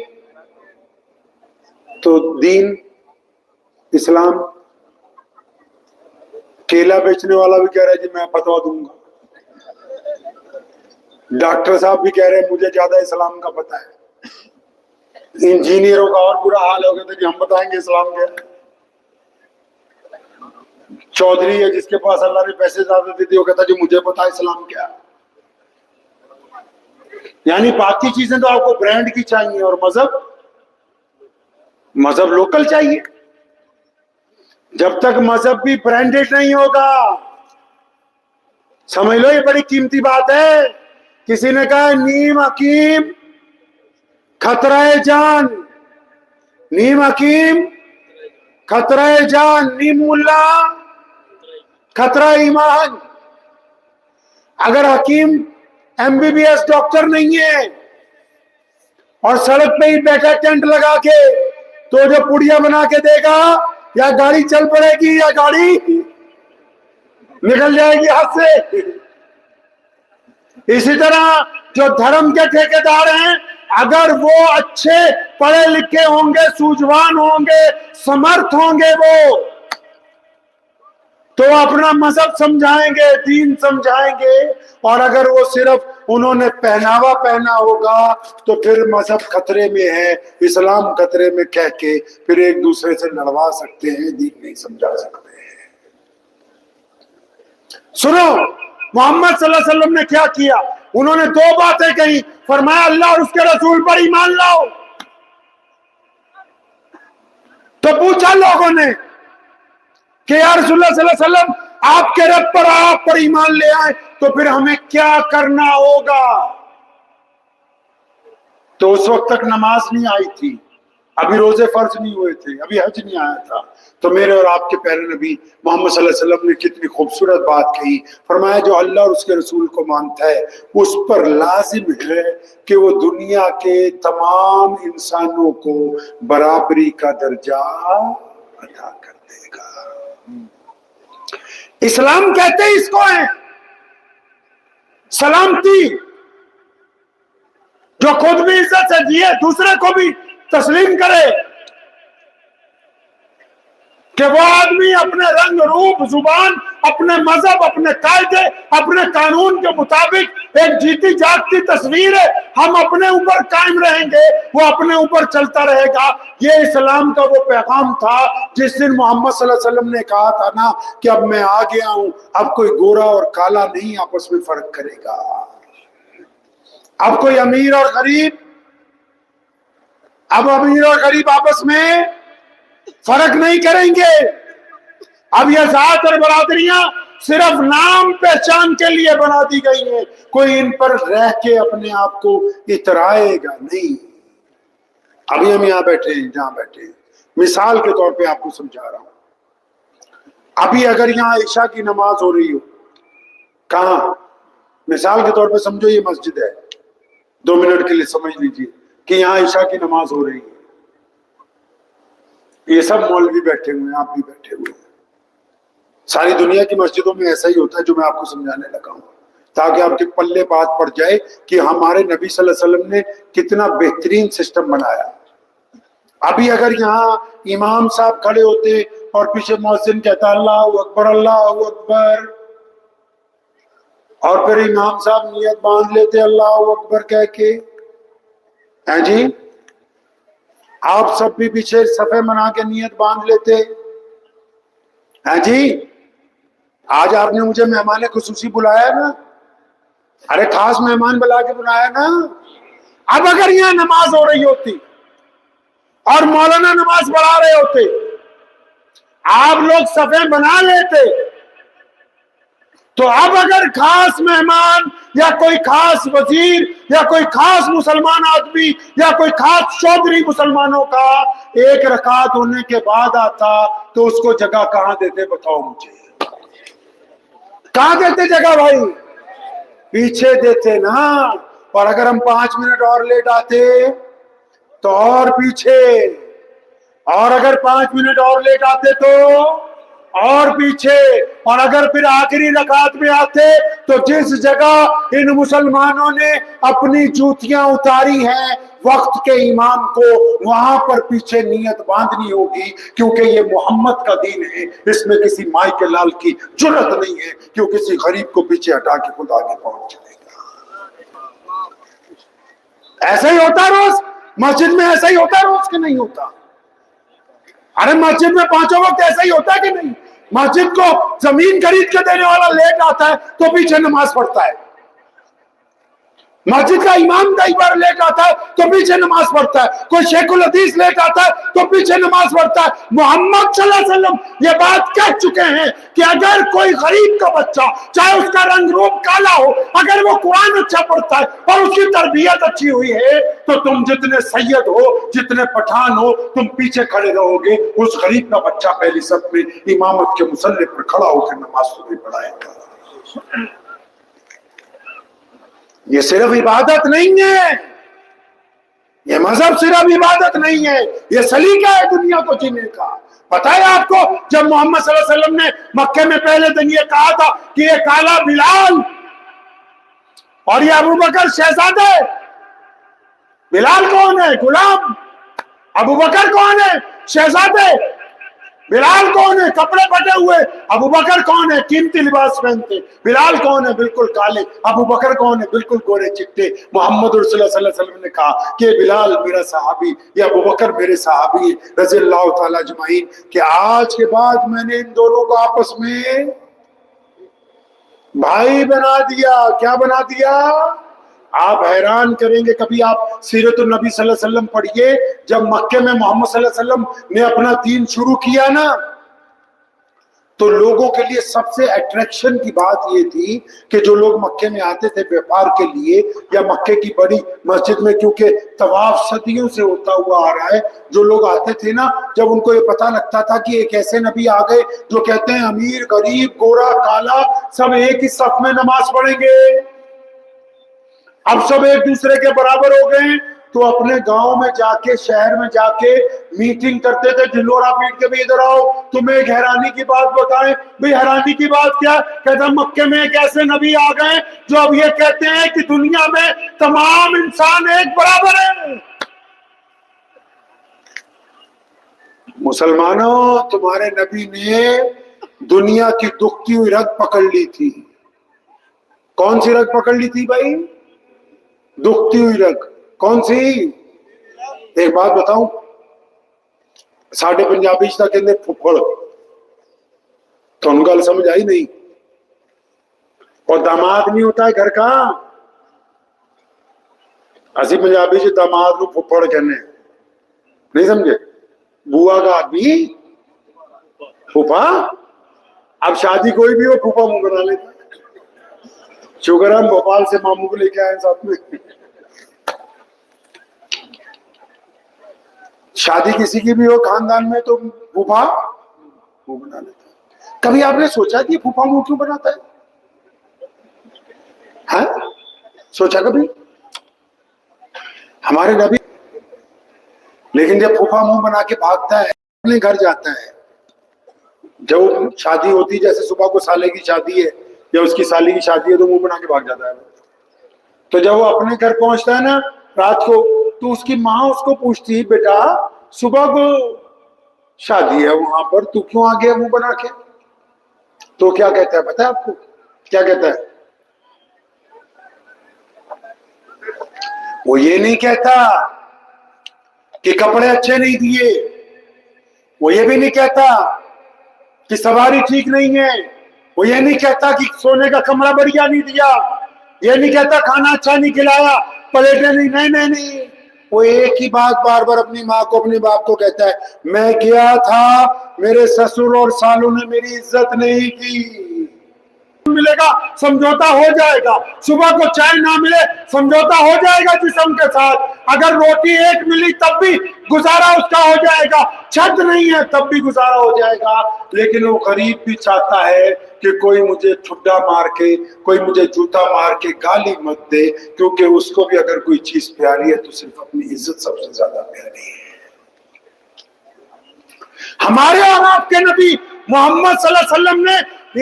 تو دین اسلام. کیلا بیچنے والا بھی کہہ رہا ہے جی میں فتوا دوں گا. ڈاکٹر صاحب بھی کہہ رہے ہیں مجھے زیادہ اسلام کا پتہ ہے. انجینئروں کا اور برا حال ہو گیا تھا کہ ہم بتائیں گے اسلام کیا ہے. چودھری ہے جس کے پاس اللہ نے پیسے زیادہ دے دیے, وہ کہتا جی مجھے پتا اسلام کیا. یعنی باقی چیزیں تو آپ کو برانڈ کی چاہیے, اور مذہب لوکل چاہیے. جب تک مذہب بھی برانڈیڈ نہیں ہوگا, سمجھ لو یہ بڑی قیمتی بات ہے. کسی نے کہا نیم حکیم خطرہ جان, نیم حکیم خطرہ جان, نیم ملا خطرہ ایمان. اگر حکیم MBBS ڈاکٹر نہیں ہے اور سڑک پہ ہی بیٹھا ٹینٹ لگا کے, تو جو پڑیا بنا کے دے گا, یا گاڑی چل پڑے گی یا گاڑی نکل جائے گی ہاتھ سے. اسی طرح جو دھرم کے ٹھیکیدار ہیں, اگر وہ اچھے پڑھے لکھے ہوں گے, سوجوان ہوں گے, سمرتھ ہوں گے, وہ تو اپنا مذہب سمجھائیں گے, دین سمجھائیں گے. اور اگر وہ صرف انہوں نے پہناوا پہنا ہوگا تو پھر مذہب خطرے میں ہے, اسلام خطرے میں کہہ کے پھر ایک دوسرے سے لڑوا سکتے ہیں, دین نہیں سمجھا سکتے ہیں. سنو محمد صلی اللہ علیہ وسلم نے کیا کیا. انہوں نے 2 باتیں کہی, فرمایا اللہ اور اس کے رسول پر ایمان لاؤ. تو پوچھا لوگوں نے کہ یا رسول اللہ صلی اللہ علیہ وسلم آپ کے رب پر آپ پر ایمان لے آئے تو پھر ہمیں کیا کرنا ہوگا؟ تو اس وقت تک نماز نہیں آئی تھی, ابھی روزے فرض نہیں ہوئے تھے, ابھی حج نہیں آیا تھا. تو میرے اور آپ کے پیارے نبی محمد صلی اللہ علیہ وسلم نے کتنی خوبصورت بات کہی. فرمایا جو اللہ اور اس کے رسول کو مانتا ہے اس پر لازم ہے کہ وہ دنیا کے تمام انسانوں کو برابری کا درجہ عطا کر دے گا. اسلام کہتے ہیں اس کو ہے سلامتی, جو خود بھی عزت سے جیے, دوسرے کو بھی تسلیم کرے, کہ وہ آدمی اپنے رنگ روپ زبان اپنے مذہب اپنے قاعدے اپنے قانون کے مطابق ایک جیتی جاگتی تصویر ہے, ہم اپنے اوپر قائم رہیں گے, وہ اپنے اوپر چلتا رہے گا. یہ اسلام کا وہ پیغام تھا جس دن محمد صلی اللہ علیہ وسلم نے کہا تھا نا کہ اب میں آ گیا ہوں, اب کوئی گورا اور کالا نہیں آپس میں فرق کرے گا, اب کوئی امیر اور غریب آپس میں فرق نہیں کریں گے. اب یہ ذات اور برادریاں صرف نام پہچان کے لیے بنا دی گئی ہیں, کوئی ان پر رہ کے اپنے آپ کو اترائے گا نہیں. ابھی ہم یہاں بیٹھے ہیں, جہاں بیٹھے ہیں, مثال کے طور پہ آپ کو سمجھا رہا ہوں. ابھی اگر یہاں عشاء کی نماز ہو رہی ہو, کہاں, مثال کے طور پہ سمجھو یہ مسجد ہے, 2 منٹ کے لیے سمجھ لیجیے کہ یہاں عشاء کی نماز ہو رہی ہے. یہ سب مولوی بیٹھے ہوئے ہیں, آپ بھی بیٹھے ہوئے ہیں. ساری دنیا کی مسجدوں میں ایسا ہی ہوتا ہے جو میں آپ کو سمجھانے لگا ہوں, تاکہ آپ کے پلے بات پڑ جائے کہ ہمارے نبی صلی اللہ علیہ وسلم نے کتنا بہترین سسٹم بنایا. ابھی اگر یہاں امام صاحب کھڑے ہوتے اور پیچھے مؤذن کہتا اللہ اکبر اللہ اکبر، اور پھر امام صاحب نیت باندھ لیتے اللہ اکبر کہہ کے. ہیں جی آپ سب بھی پیچھے صفے بنا کے نیت باندھ لیتے ہیں جی. آج آپ نے مجھے مہمان خصوصی بلایا نا، ارے خاص مہمان بلا کے بلایا نا. اب اگر یہاں نماز ہو رہی ہوتی اور مولانا نماز پڑھا رہے ہوتے، آپ لوگ صفیں بنا لیتے، تو اب اگر خاص مہمان یا کوئی خاص وزیر یا کوئی خاص مسلمان آدمی یا کوئی خاص چودھری مسلمانوں کا ایک رکعت ہونے کے بعد آتا تو اس کو جگہ کہاں دیتے بتاؤ مجھے؟ کہاں دیتے جگہ بھائی؟ پیچھے دیتے نا. اور اگر ہم 5 منٹ اور لیٹ آتے تو اور پیچھے، اور اگر 5 منٹ اور لیٹ آتے تو اور پیچھے، اور اگر پھر آخری رکعت میں آتے تو جس جگہ ان مسلمانوں نے اپنی جوتیاں اتاری ہیں وقت کے امام کو، وہاں پر پیچھے نیت باندھنی ہوگی، کیونکہ یہ محمد کا دین ہے. اس میں کسی مائی کے لال کی جرت نہیں ہے کہ وہ کسی غریب کو پیچھے ہٹا کے خود آگے پہنچ جائے گا. ایسا ہی ہوتا روز مسجد میں؟ ایسا ہی ہوتا روز کہ نہیں ہوتا؟ ارے مسجد میں 5 وقت ایسا ہی ہوتا ہے کہ نہیں؟ مسجد کو زمین خرید کے دینے والا لیٹ آتا ہے تو پیچھے نماز پڑھتا ہے. مسجد کا امام کئی بار لیٹ آتا ہے تو پیچھے نماز پڑھتا ہے. کوئی شیخ الحدیث لیٹ آتا ہے تو پیچھے نماز پڑھتا ہے. محمد صلی اللہ علیہ وسلم یہ بات کہہ چکے ہیں کہ اگر کوئی غریب کا بچہ، چاہے اس کا رنگ روپ کالا ہو، اگر وہ قرآن اچھا پڑھتا ہے اور اس کی تربیت اچھی ہوئی ہے تو تم جتنے سید ہو، جتنے پٹھان ہو، تم پیچھے کھڑے رہو گے. اس غریب کا بچہ پہلی صف میں امامت کے مصلی پر کھڑا ہو کے نماز تمہیں پڑھائے گا. یہ صرف عبادت نہیں ہے، یہ مذہب صرف عبادت نہیں ہے، یہ سلیقہ ہے دنیا کو جینے کا. پتہ ہے آپ کو جب محمد صلی اللہ علیہ وسلم نے مکے میں پہلے دن یہ کہا تھا کہ یہ کالا بلال اور یہ ابو بکر شہزادے، بلال کون ہے؟ غلام. ابو بکر کون ہے؟ شہزادے. بلال کون ہے؟ کپڑے پھٹے ہوئے. ابو بکر کون ہے؟ قیمتی لباس پہنتے. بلال کون ہے؟ بالکل کالے. ابو بکر کون ہے؟ بالکل گورے چٹے. محمد رسول اللہ صلی اللہ علیہ وسلم نے کہا کہ بلال میرا صحابی یا ابو بکر میرے صحابی رضی اللہ تعالی اجمعین، کہ آج کے بعد میں نے ان دونوں کو آپس میں بھائی بنا دیا. کیا بنا دیا؟ آپ حیران کریں گے، کبھی آپ سیرت النبی صلی اللہ علیہ وسلم پڑھیے. جب مکے میں محمد صلی اللہ علیہ وسلم نے اپنا دین شروع کیا نا، تو لوگوں کے لیے سب سے اٹریکشن کی بات یہ تھی کہ جو لوگ مکے میں آتے تھے بیپار کے لیے یا مکے کی بڑی مسجد میں، کیونکہ طواف صدیوں سے ہوتا ہوا آ رہا ہے، جو لوگ آتے تھے نا، جب ان کو یہ پتہ لگتا تھا کہ ایک ایسے نبی آ گئے جو کہتے ہیں امیر غریب گورا کالا سب ایک ہی صف میں نماز پڑھیں گے، اب سب ایک دوسرے کے برابر ہو گئے، تو اپنے گاؤں میں جا کے، شہر میں جا کے میٹنگ کرتے تھے. ڈھلورا پیٹ کے بھی ادھر آؤ، تمہیں ایک حیرانی کی بات بتائیں. بھئی حیرانی کی بات کیا؟ کہتا مکے میں ایک ایسے نبی آ گئے جو اب یہ کہتے ہیں کہ دنیا میں تمام انسان ایک برابر ہیں. مسلمانوں، تمہارے نبی نے دنیا کی دکھتی ہوئی رگ پکڑ لی تھی. کون سی رگ پکڑ لی تھی بھائی؟ دکھتی ہوئی رگ. کون سی؟ ایک بات بتاؤں، ساڈے پنجابی چ کہندے پھپھڑ، تھانوں گل سمجھ آئی نہیں؟ اور داماد نہیں ہوتا ہے گھر کا، اسی پنجابی چ داماد نو پھپھڑ کہنے، نہیں سمجھے؟ بوا کا آدمی پھوپھا. اب شادی کوئی بھی ہو پھوپھا منہ بنا لیتا. شکر ہے ہم بھوپال سے ماموں کو لے کے آئے ساتھ میں. شادی کسی کی بھی ہو خاندان میں تو پھوپھا منہ بنا لیتا ہے. کبھی آپ نے سوچا کہ پھوپھا منہ کیوں بناتا ہے؟ ہاں سوچا کبھی؟ ہمارے نبی، لیکن جب پھوپھا منہ بنا کے بھاگتا ہے اپنے گھر جاتا ہے، جب شادی ہوتی، جیسے صبح کو سالے کی شادی ہے یا اس کی سالی کی شادی ہے، تو منہ بنا کے بھاگ جاتا ہے. تو جب وہ اپنے گھر پہنچتا ہے نا رات کو، تو اس کی ماں اس کو پوچھتی بیٹا صبح کو شادی ہے وہاں پر، تو کیوں آ گیا منہ بنا کے؟ تو کیا کہتا ہے پتہ ہے آپ کو کیا کہتا ہے؟ وہ یہ نہیں کہتا کہ کپڑے اچھے نہیں دیے، وہ یہ بھی نہیں کہتا کہ سواری ٹھیک نہیں ہے، وہ یہ نہیں کہتا کہ سونے کا کمرہ بڑھیا نہیں دیا، یہ نہیں کہتا کھانا اچھا نہیں کھلایا، پلیٹیں نہیں، وہ ایک ہی بات بار بار اپنی ماں کو اپنے باپ کو کہتا ہے، میں گیا تھا میرے سسر اور سالوں نے میری عزت نہیں کی۔ ملے گا سمجھوتا ہو جائے گا، صبح کو چائے نہ ملے سمجھوتا ہو جائے گا جسم کے ساتھ، اگر روٹی ایک ملی تب بھی گزارا اس کا ہو جائے گا، چھت نہیں ہے تب بھی گزارا ہو جائے گا۔ لیکن وہ غریب بھی چاہتا ہے کہ کوئی مجھے ٹھڈا مار کے، کوئی مجھے جوتا مار کے گالی مت دے، کیونکہ اس کو بھی اگر کوئی چیز پیاری ہے تو صرف اپنی عزت سب سے زیادہ پیاری ہے۔ ہمارے اور آپ کے نبی محمد صلی اللہ علیہ وسلم نے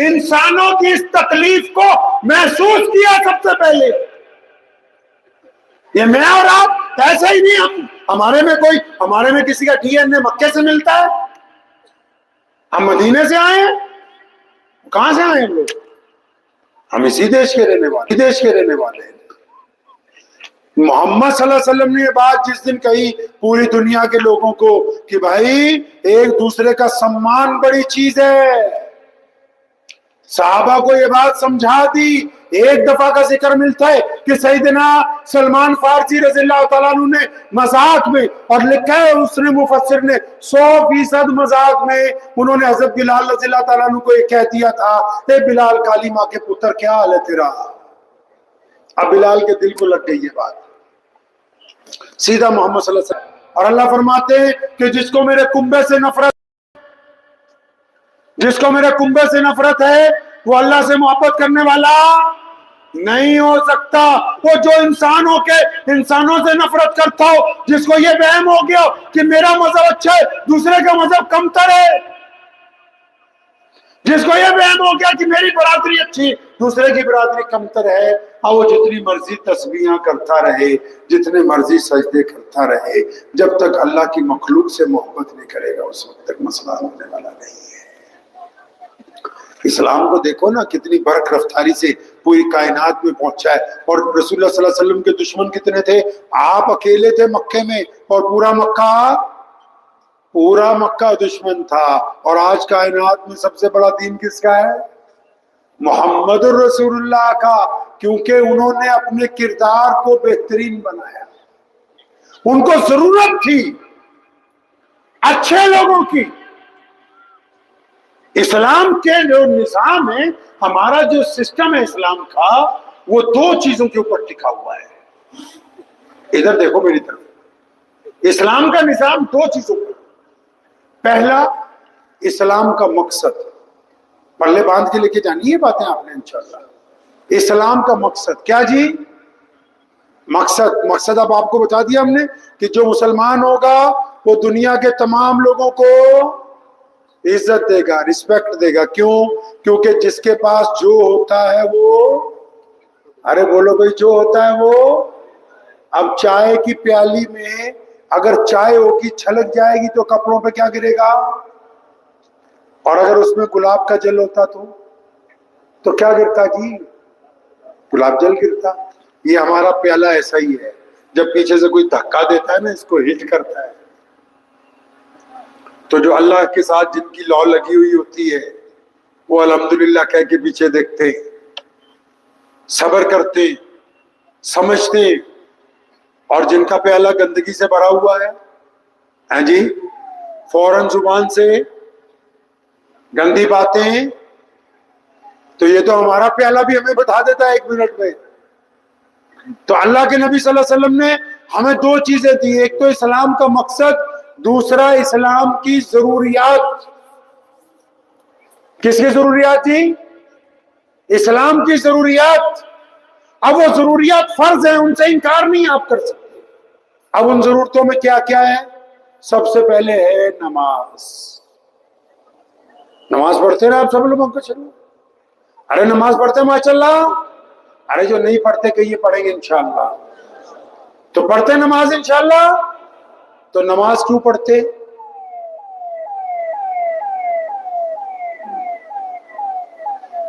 انسانوں کی اس تکلیف کو محسوس کیا سب سے پہلے۔ یہ میں اور آپ ایسا ہی نہیں، ہمارے میں کسی کا ڈی این اے مکے سے ملتا ہے؟ ہم مدینے سے آئے ہیں؟ کہاں سے آئے ہم لوگ؟ ہم اسی دیش کے رہنے والے ہیں۔ محمد صلی اللہ علیہ وسلم نے یہ بات جس دن کہی پوری دنیا کے لوگوں کو کہ بھائی ایک دوسرے کا سمان بڑی چیز ہے، صحابہ کو یہ بات سمجھا دی۔ ایک دفعہ کا ذکر ملتا ہے کہ سیدنا سلمان فارسی رضی اللہ تعالیٰ عنہ نے مذاق میں، اور لکھا ہے اس نے مفسر نے 100% مذاق میں انہوں نے حضرت بلال رضی اللہ تعالیٰ عنہ کو یہ کہہ دیا تھا، اے بلال کالی ماں کے پتر کیا حال ہے تیرا؟ اب بلال کے دل کو لگ گئی یہ بات، سیدھا محمد صلی اللہ علیہ وسلم، اور اللہ فرماتے ہیں کہ جس کو میرے کنبے سے نفرت ہے وہ اللہ سے محبت کرنے والا نہیں ہو سکتا۔ وہ جو انسانوں سے نفرت کرتا ہو، جس کو یہ وہم ہو گیا کہ میرا مذہب اچھا ہے دوسرے کا مذہب کمتر ہے، جس کو یہ وہم ہو گیا کہ میری برادری اچھی دوسرے کی برادری کمتر ہے، اور وہ جتنی مرضی تسبیحاں کرتا رہے، جتنے مرضی سجدے کرتا رہے، جب تک اللہ کی مخلوق سے محبت نہیں کرے گا اس وقت تک مسئلہ ہونے والا نہیں ہے۔ اسلام کو دیکھو نا کتنی برق رفتاری سے پوری کائنات میں پہنچا ہے، اور رسول اللہ صلی اللہ علیہ وسلم کے دشمن کتنے تھے؟ آپ اکیلے تھے مکے میں، اور پورا مکہ دشمن تھا، اور آج کائنات میں سب سے بڑا دین کس کا ہے؟ محمد الرسول اللہ کا، کیونکہ انہوں نے اپنے کردار کو بہترین بنایا۔ ان کو ضرورت تھی اچھے لوگوں کی۔ اسلام کے جو نظام ہے، ہمارا جو سسٹم ہے اسلام کا، وہ دو چیزوں کے اوپر ٹکا ہوا ہے۔ ادھر دیکھو میری طرف، اسلام کا نظام دو چیزوں پر، پہلا اسلام کا مقصد، پلے باندھ کے لے کے جانی ہے باتیں آپ نے انشاءاللہ۔ اسلام کا مقصد کیا جی؟ مقصد اب آپ کو بتا دیا ہم نے کہ جو مسلمان ہوگا وہ دنیا کے تمام لوگوں کو عزت دے گا، رسپیکٹ دے گا۔ کیوں؟ کیونکہ جس کے پاس جو ہوتا ہے وہ، ارے بولو بھائی، جو ہوتا ہے وہ، اب چائے کی پیالی میں اگر چائے ہوگی چھلک جائے گی تو کپڑوں پہ کیا گرے گا؟ اور اگر اس میں گلاب کا جل ہوتا تو کیا گرتا جی؟ گلاب جل گرتا۔ یہ ہمارا پیالہ ایسا ہی ہے، جب پیچھے سے کوئی دھکا دیتا ہے نا، اس کو ہٹ کرتا ہے۔ تو جو اللہ کے ساتھ جن کی لو لگی ہوئی ہوتی ہے وہ الحمدللہ کہہ کے پیچھے دیکھتے ہیں، صبر کرتے، سمجھتے، اور جن کا پیالہ گندگی سے بھرا ہوا ہے، ہاں جی، فوراً زبان سے گندی باتیں، تو یہ تو ہمارا پیالہ بھی ہمیں بتا دیتا ہے 1 منٹ میں۔ تو اللہ کے نبی صلی اللہ علیہ وسلم نے ہمیں دو چیزیں دی، ایک تو اسلام کا مقصد، دوسرا اسلام کی ضروریات۔ کس کی ضروریات تھی؟ اسلام کی ضروریات۔ اب وہ ضروریات فرض ہیں، ان سے انکار نہیں آپ کر سکتے۔ اب ان ضرورتوں میں کیا کیا ہے؟ سب سے پہلے ہے نماز۔ نماز پڑھتے نا آپ سب لوگوں کو؟ چلو، ارے نماز پڑھتے ماشاء اللہ، ارے جو نہیں پڑھتے کہیے پڑھیں گے انشاءاللہ۔ تو پڑھتے نماز انشاءاللہ؟ تو نماز کیوں پڑھتے؟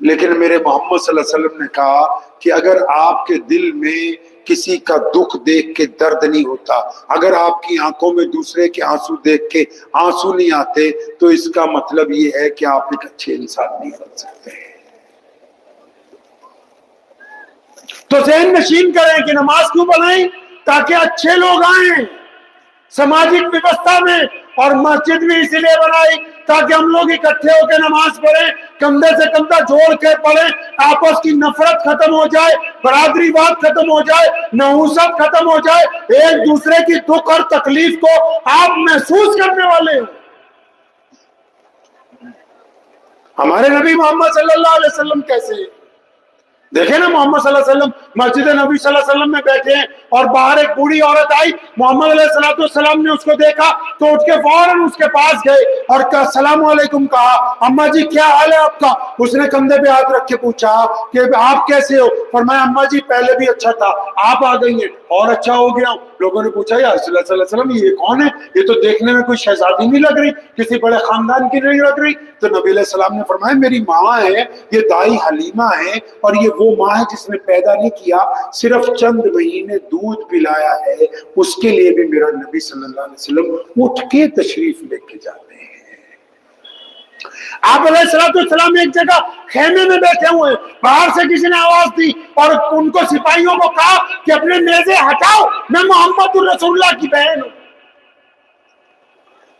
لیکن میرے محمد صلی اللہ علیہ وسلم نے کہا کہ اگر آپ کے دل میں کسی کا دکھ دیکھ کے درد نہیں ہوتا، اگر آپ کی آنکھوں میں دوسرے کے آنسو دیکھ کے آنسو نہیں آتے، تو اس کا مطلب یہ ہے کہ آپ ایک اچھے انسان نہیں بن سکتے۔ تو ذہن نشین کریں کہ نماز کیوں بنائیں؟ تاکہ اچھے لوگ آئیں سماجک ویوستھا میں، اور مسجد بھی اسی لیے بنائی تاکہ ہم لوگ اکٹھے ہو کے نماز پڑھیں، کندھے سے کندھا جوڑ کے پڑھیں، آپس کی نفرت ختم ہو جائے، برادری واد ختم ہو جائے، نحوست ختم ہو جائے، ایک دوسرے کی دکھ اور تکلیف کو آپ محسوس کرنے والے ہیں۔ ہمارے نبی محمد صلی اللہ علیہ وسلم کیسے ہیں؟ دیکھیں نا، محمد صلی اللہ علیہ وسلم مسجد نبی صلی اللہ علیہ وسلم میں بیٹھے ہیں اور باہر ایک بوڑھی عورت آئی، محمد علیہ السلام نے اس کو دیکھا تو اٹھ کے فوراً اس کے پاس گئے اور کہا السلام علیکم، کہا اماں جی کیا حال ہے آپ کا؟ اس نے کندھے پہ ہاتھ رکھ کے پوچھا کہ آپ کیسے ہو؟ فرمایا اماں جی پہلے بھی اچھا تھا، آپ آ گئی ہیں اور اچھا ہو گیا ہوں۔ لوگوں نے پوچھا یا رسول اللہ صلی اللہ علیہ وسلم یہ کون ہے؟ یہ تو دیکھنے میں کوئی شہزادی نہیں لگ رہی، کسی بڑے خاندان کی نہیں لگ رہی۔ تو نبی علیہ السلام نے فرمایا میری ماں ہے، یہ دائی حلیمہ ہے، اور یہ وہ ماں ہے جس نے پیدا نہیں کیا، صرف چند مہینے دودھ پلایا ہے، اس کے لیے بھی میرا نبی صلی اللہ علیہ وسلم اٹھ کے تشریف لے کے جاتے ہیں۔ آپ علیہ السلام ایک جگہ خیمے میں بیٹھے ہوئے، باہر سے کسی نے آواز دی اور ان کو سپاہیوں کو کہا کہ اپنے نیزے ہٹاؤ، میں محمد الرسول اللہ کی بہن ہوں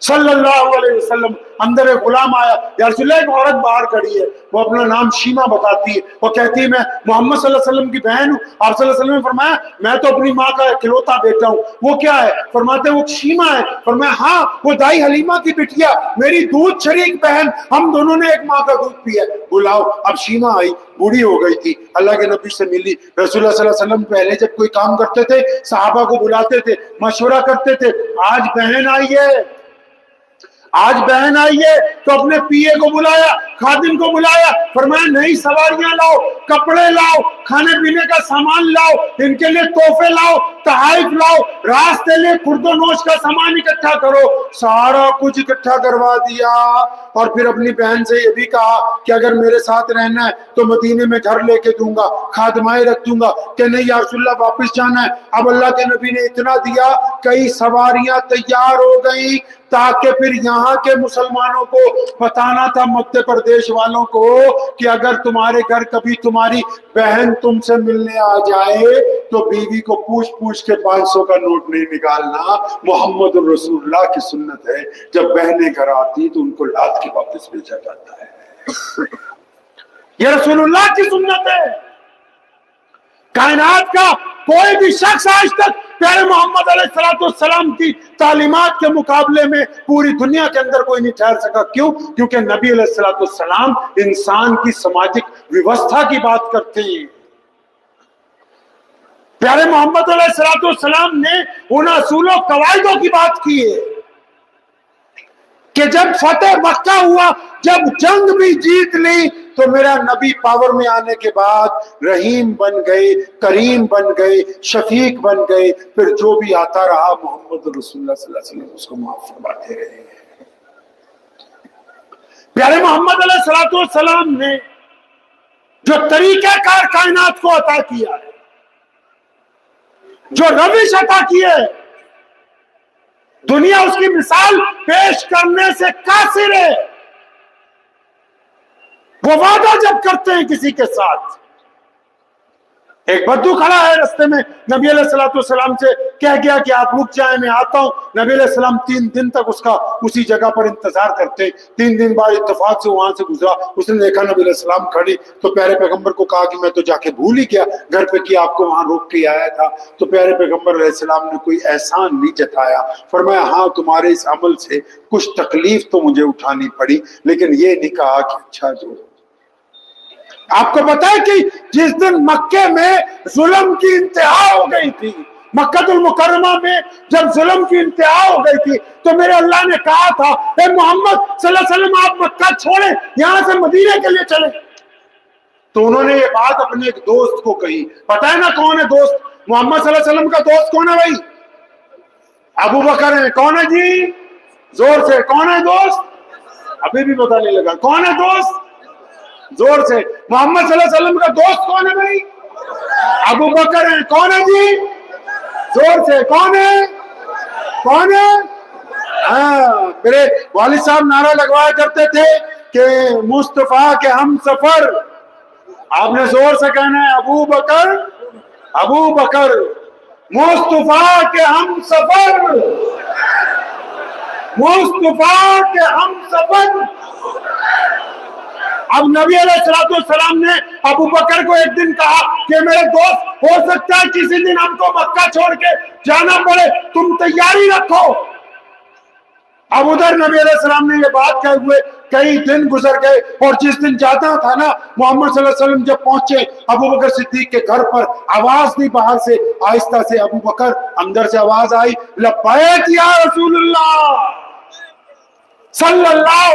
صلی اللہ علیہ وسلم۔ اندر ایک غلام آیا، یا رسول اللہ ایک عورت باہر کھڑی ہے، وہ اپنا نام شیما بتاتی ہے، وہ کہتی ہے میں محمد صلی اللہ علیہ وسلم کی بہن ہوں۔ آپ صلی اللہ علیہ وسلم نے فرمایا میں تو اپنی ماں کا اکلوتا بیٹا ہوں۔ وہ کیا ہے؟ فرماتے وہ شیما ہے۔ فرمایا ہاں وہ دائی حلیمہ کی بٹیا، میری دودھ شریک بہن، ہم دونوں نے ایک ماں کا دودھ پیا۔ بلاؤ۔ اب شیما آئی، بوڑھی ہو گئی تھی، اللہ کے نبی سے ملی۔ رسول اللہ صلی اللہ علیہ وسلم پہلے جب کوئی کام کرتے تھے صحابہ کو بلاتے تھے، مشورہ کرتے تھے، آج بہن آئی ہے، آج بہن آئی ہے تو اپنے پیے کو بلایا، خادم کو بلایا، فرمایا نئی سواریاں لاؤ، کپڑے لاؤ، کھانے پینے کا سامان لاؤ، ان کے لیے تحفے لاؤ، تحائف لاؤ، راستے لے خرد و نوش کا سامان اکٹھا کرو۔ سارا کچھ اکٹھا کروا دیا، اور پھر اپنی بہن سے یہ بھی کہا کہ اگر میرے ساتھ رہنا ہے تو مدینے میں گھر لے کے دوں گا، خادمائیں رکھ دوں گا۔ کہ نہیں یا رسول اللہ واپس جانا ہے۔ اب اللہ کے نبی نے اتنا دیا، کئی سواریاں تیار ہو گئی تاکہ پھر یہاں کے مسلمانوں کو بتانا تھا، مدھیہ پردیش والوں کو، کہ اگر تمہارے گھر کبھی تمہاری بہن تم سے ملنے آ جائے تو بیوی کو پوچھ پوچھ کے 500 کا نوٹ نہیں نکالنا۔ محمد الرسول اللہ کی سنت ہے، جب بہنیں گھر آتی تو ان کو لاد کے واپس بھیجا جاتا ہے۔ یہ رسول اللہ کی سنت ہے۔ کائنات کا کوئی بھی شخص آج تک پیارے محمد علیہ السلام کی تعلیمات کے مقابلے میں پوری دنیا کے اندر کوئی نہیں ٹھہر سکا۔ کیوں؟ کیونکہ نبی علیہ السلام انسان کی سماجک ویوستھا کی بات کرتے ہیں۔ پیارے محمد علیہ السلام نے ان اصول و قواعدوں کی بات کی ہے کہ جب فتح مکہ ہوا، جب جنگ بھی جیت لی، تو میرا نبی پاور میں آنے کے بعد رحیم بن گئے، کریم بن گئے، شفیق بن گئے، پھر جو بھی آتا رہا محمد رسول اللہ صلی اللہ علیہ وسلم اس کو معاف فرماتے رہے۔ پیارے محمد علیہ السلام نے جو طریقہ کار کائنات کو عطا کیا ہے، جو روش عطا کی ہے، دنیا اس کی مثال پیش کرنے سے قاصر ہے۔ وہ وعدہ جب کرتے ہیں کسی کے ساتھ، ایک بدو کھڑا ہے رستے میں، نبی علیہ السلام سے کہہ گیا کہ آپ رک جائیں میں آتا ہوں۔ نبی علیہ السلام 3 دن تک اس کا اسی جگہ پر انتظار کرتے۔ 3 دن بعد اتفاق سے وہاں سے گزرا، اس نے دیکھا نبی علیہ السلام کھڑی، تو پیارے پیغمبر کو کہا کہ میں تو جا کے بھول ہی گیا گھر پہ کہ آپ کو وہاں روک کے آیا تھا۔ تو پیارے پیغمبر علیہ السلام نے کوئی احسان نہیں جتایا، فرمایا ہاں تمہارے اس عمل سے کچھ تکلیف تو مجھے اٹھانی پڑی، لیکن یہ نہیں کہا کہ اچھا جو آپ کو پتا ہے کہ جس دن مکے میں ظلم کی انتہا ہو گئی تھی، مکہ المکرمہ میں جب ظلم کی انتہا ہو گئی تھی، تو میرے اللہ نے کہا تھا اے محمد صلی اللہ علیہ وسلم آپ مکہ چھوڑیں، یہاں سے مدینے کے لیے چلیں۔ تو انہوں نے یہ بات اپنے ایک دوست کو کہی۔ پتا ہے نا کون ہے دوست؟ محمد صلی اللہ علیہ وسلم کا دوست کون ہے بھائی؟ ابو بکر ہے۔ کون ہے جی؟ زور سے کون ہے دوست؟ ابھی بھی پتا نہیں لگا کون ہے دوست؟ زور سے. محمد صلی اللہ علیہ وسلم کا دوست کون ہے بھائی؟ ابو بکر ہے. کون ہے جی؟ زور سے کون ہے؟ کون ہے؟ میرے والد صاحب نعرہ لگوایا کرتے تھے کہ مصطفیٰ کے ہم سفر. آپ نے زور سے کہنا ہے ابو بکر، ابو بکر مصطفیٰ کے ہم سفر، مصطفیٰ کے ہم سفر. اب نبی علیہ السلام نے ابو بکر کو ایک دن کہا کہ میرے دوست، ہو سکتا ہے کسی دن ہم کو مکہ چھوڑ کے جانا پڑے، تم تیاری رکھو. اب ادھر نبی علیہ السلام نے یہ بات کہے ہوئے کئی دن گزر گئے، اور جس دن جاتا تھا نا محمد صلی اللہ علیہ وسلم جب پہنچے ابو بکر صدیق کے گھر پر، آواز دی باہر سے، آہستہ سے ابو بکر، اندر سے آواز آئی لبیک یا رسول اللہ صلی اللہ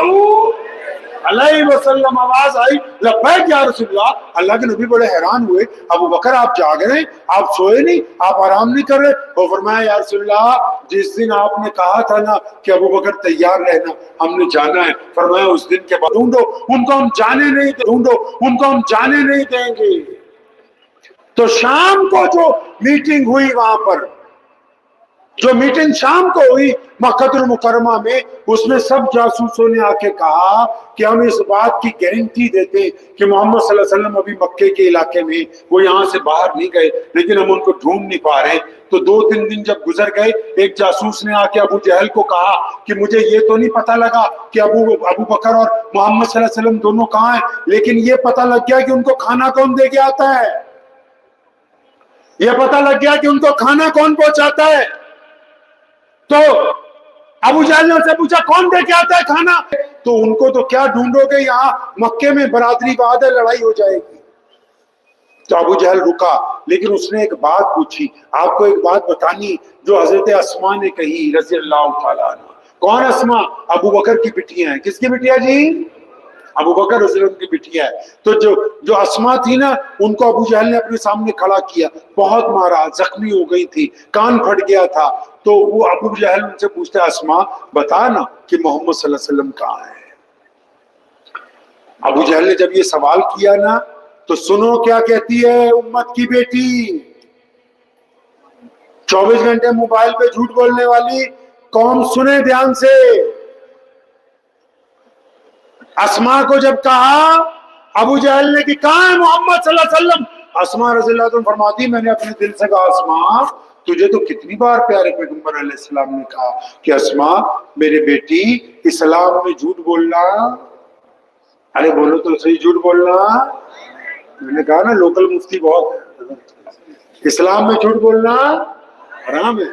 علیہ وسلم. آواز آئی لبیک یا رسول اللہ. اللہ کے نبی بڑے حیران ہوئے، ابو بکر آپ جاگ رہے ہیں، آپ سوئے نہیں، آپ آرام نہیں کر رہے؟ وہ فرمایا یا رسول اللہ جس دن آپ نے کہا تھا نا کہ ابو بکر تیار رہنا، ہم نے جانا ہے. فرمایا اس دن کے بعد ڈھونڈو ان کو ہم جانے نہیں، ڈھونڈو ان کو ہم جانے نہیں دیں گے. تو شام کو جو میٹنگ ہوئی وہاں پر، جو میٹنگ شام کو ہوئی مکہ المکرمہ میں، اس میں سب جاسوسوں نے آ کے کہا کہ ہم اس بات کی گارنٹی دیتے ہیں کہ محمد صلی اللہ علیہ وسلم ابھی مکے کے علاقے میں، وہ یہاں سے باہر نہیں گئے، لیکن ہم ان کو ڈھونڈ نہیں پا رہے. تو 2-3 دن جب گزر گئے، ایک جاسوس نے آ کے ابو جہل کو کہا کہ مجھے یہ تو نہیں پتا لگا کہ ابو بکر اور محمد صلی اللہ علیہ وسلم دونوں کہاں ہیں، لیکن یہ پتا لگ گیا کہ ان کو کھانا کون دے کے آتا ہے، یہ پتا لگ گیا کہ ان کو کھانا کون پہنچاتا ہے. تو ابو جہل نے سے پوچھا کون دے کے آتا ہے کھانا؟ تو ان کو تو کیا ڈھونڈو گے، یہاں مکے میں برادری بعد ہے، لڑائی ہو جائے گی. تو ابو جہل رکا، لیکن اس نے ایک بات پوچھی. آپ کو ایک بات بتانی جو حضرت اسماء نے کہی رضی اللہ تعالیٰ عنہ. کون اسماء؟ ابو بکر کی بٹیاں ہیں. کس کی بٹیاں جی؟ ابو بکر رضی اللہ عنہ کی بٹیاں ہے. تو جو اسماء تھی نا، ان کو ابو جہل نے اپنے سامنے کھڑا کیا، بہت مارا، زخمی ہو گئی تھی، کان پھٹ گیا تھا. تو وہ ابو جہل ان سے پوچھتا ہے اسماء بتا نا کہ محمد صلی اللہ علیہ وسلم کہاں ہے. ابو جہل نے جب یہ سوال کیا نا تو سنو کیا کہتی ہے امت کی بیٹی، 24 گھنٹے موبائل پہ جھوٹ بولنے والی قوم سنے دھیان سے. اسماء کو جب کہا ابو جہل نے کہ کہاں ہے محمد صلی اللہ علیہ وسلم، اسماء رضی اللہ عنہ فرماتی میں نے اپنے دل سے کہا اسماء تجھے تو کتنی بار پیارے پیغمبر علیہ السلام نے کہا کہ اسماء میرے بیٹی اسلام میں جھوٹ بولنا، ارے بولو تو صحیح، جھوٹ بولنا. میں نے کہا نا لوکل مفتی بہت ہے، اسلام میں جھوٹ بولنا حرام ہے.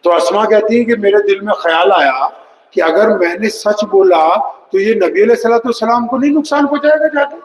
تو اسماء کہتی ہے کہ میرے دل میں خیال آیا کہ اگر میں نے سچ بولا تو یہ نبی علیہ السلام کو نہیں نقصان پہنچائے گا جا کے؟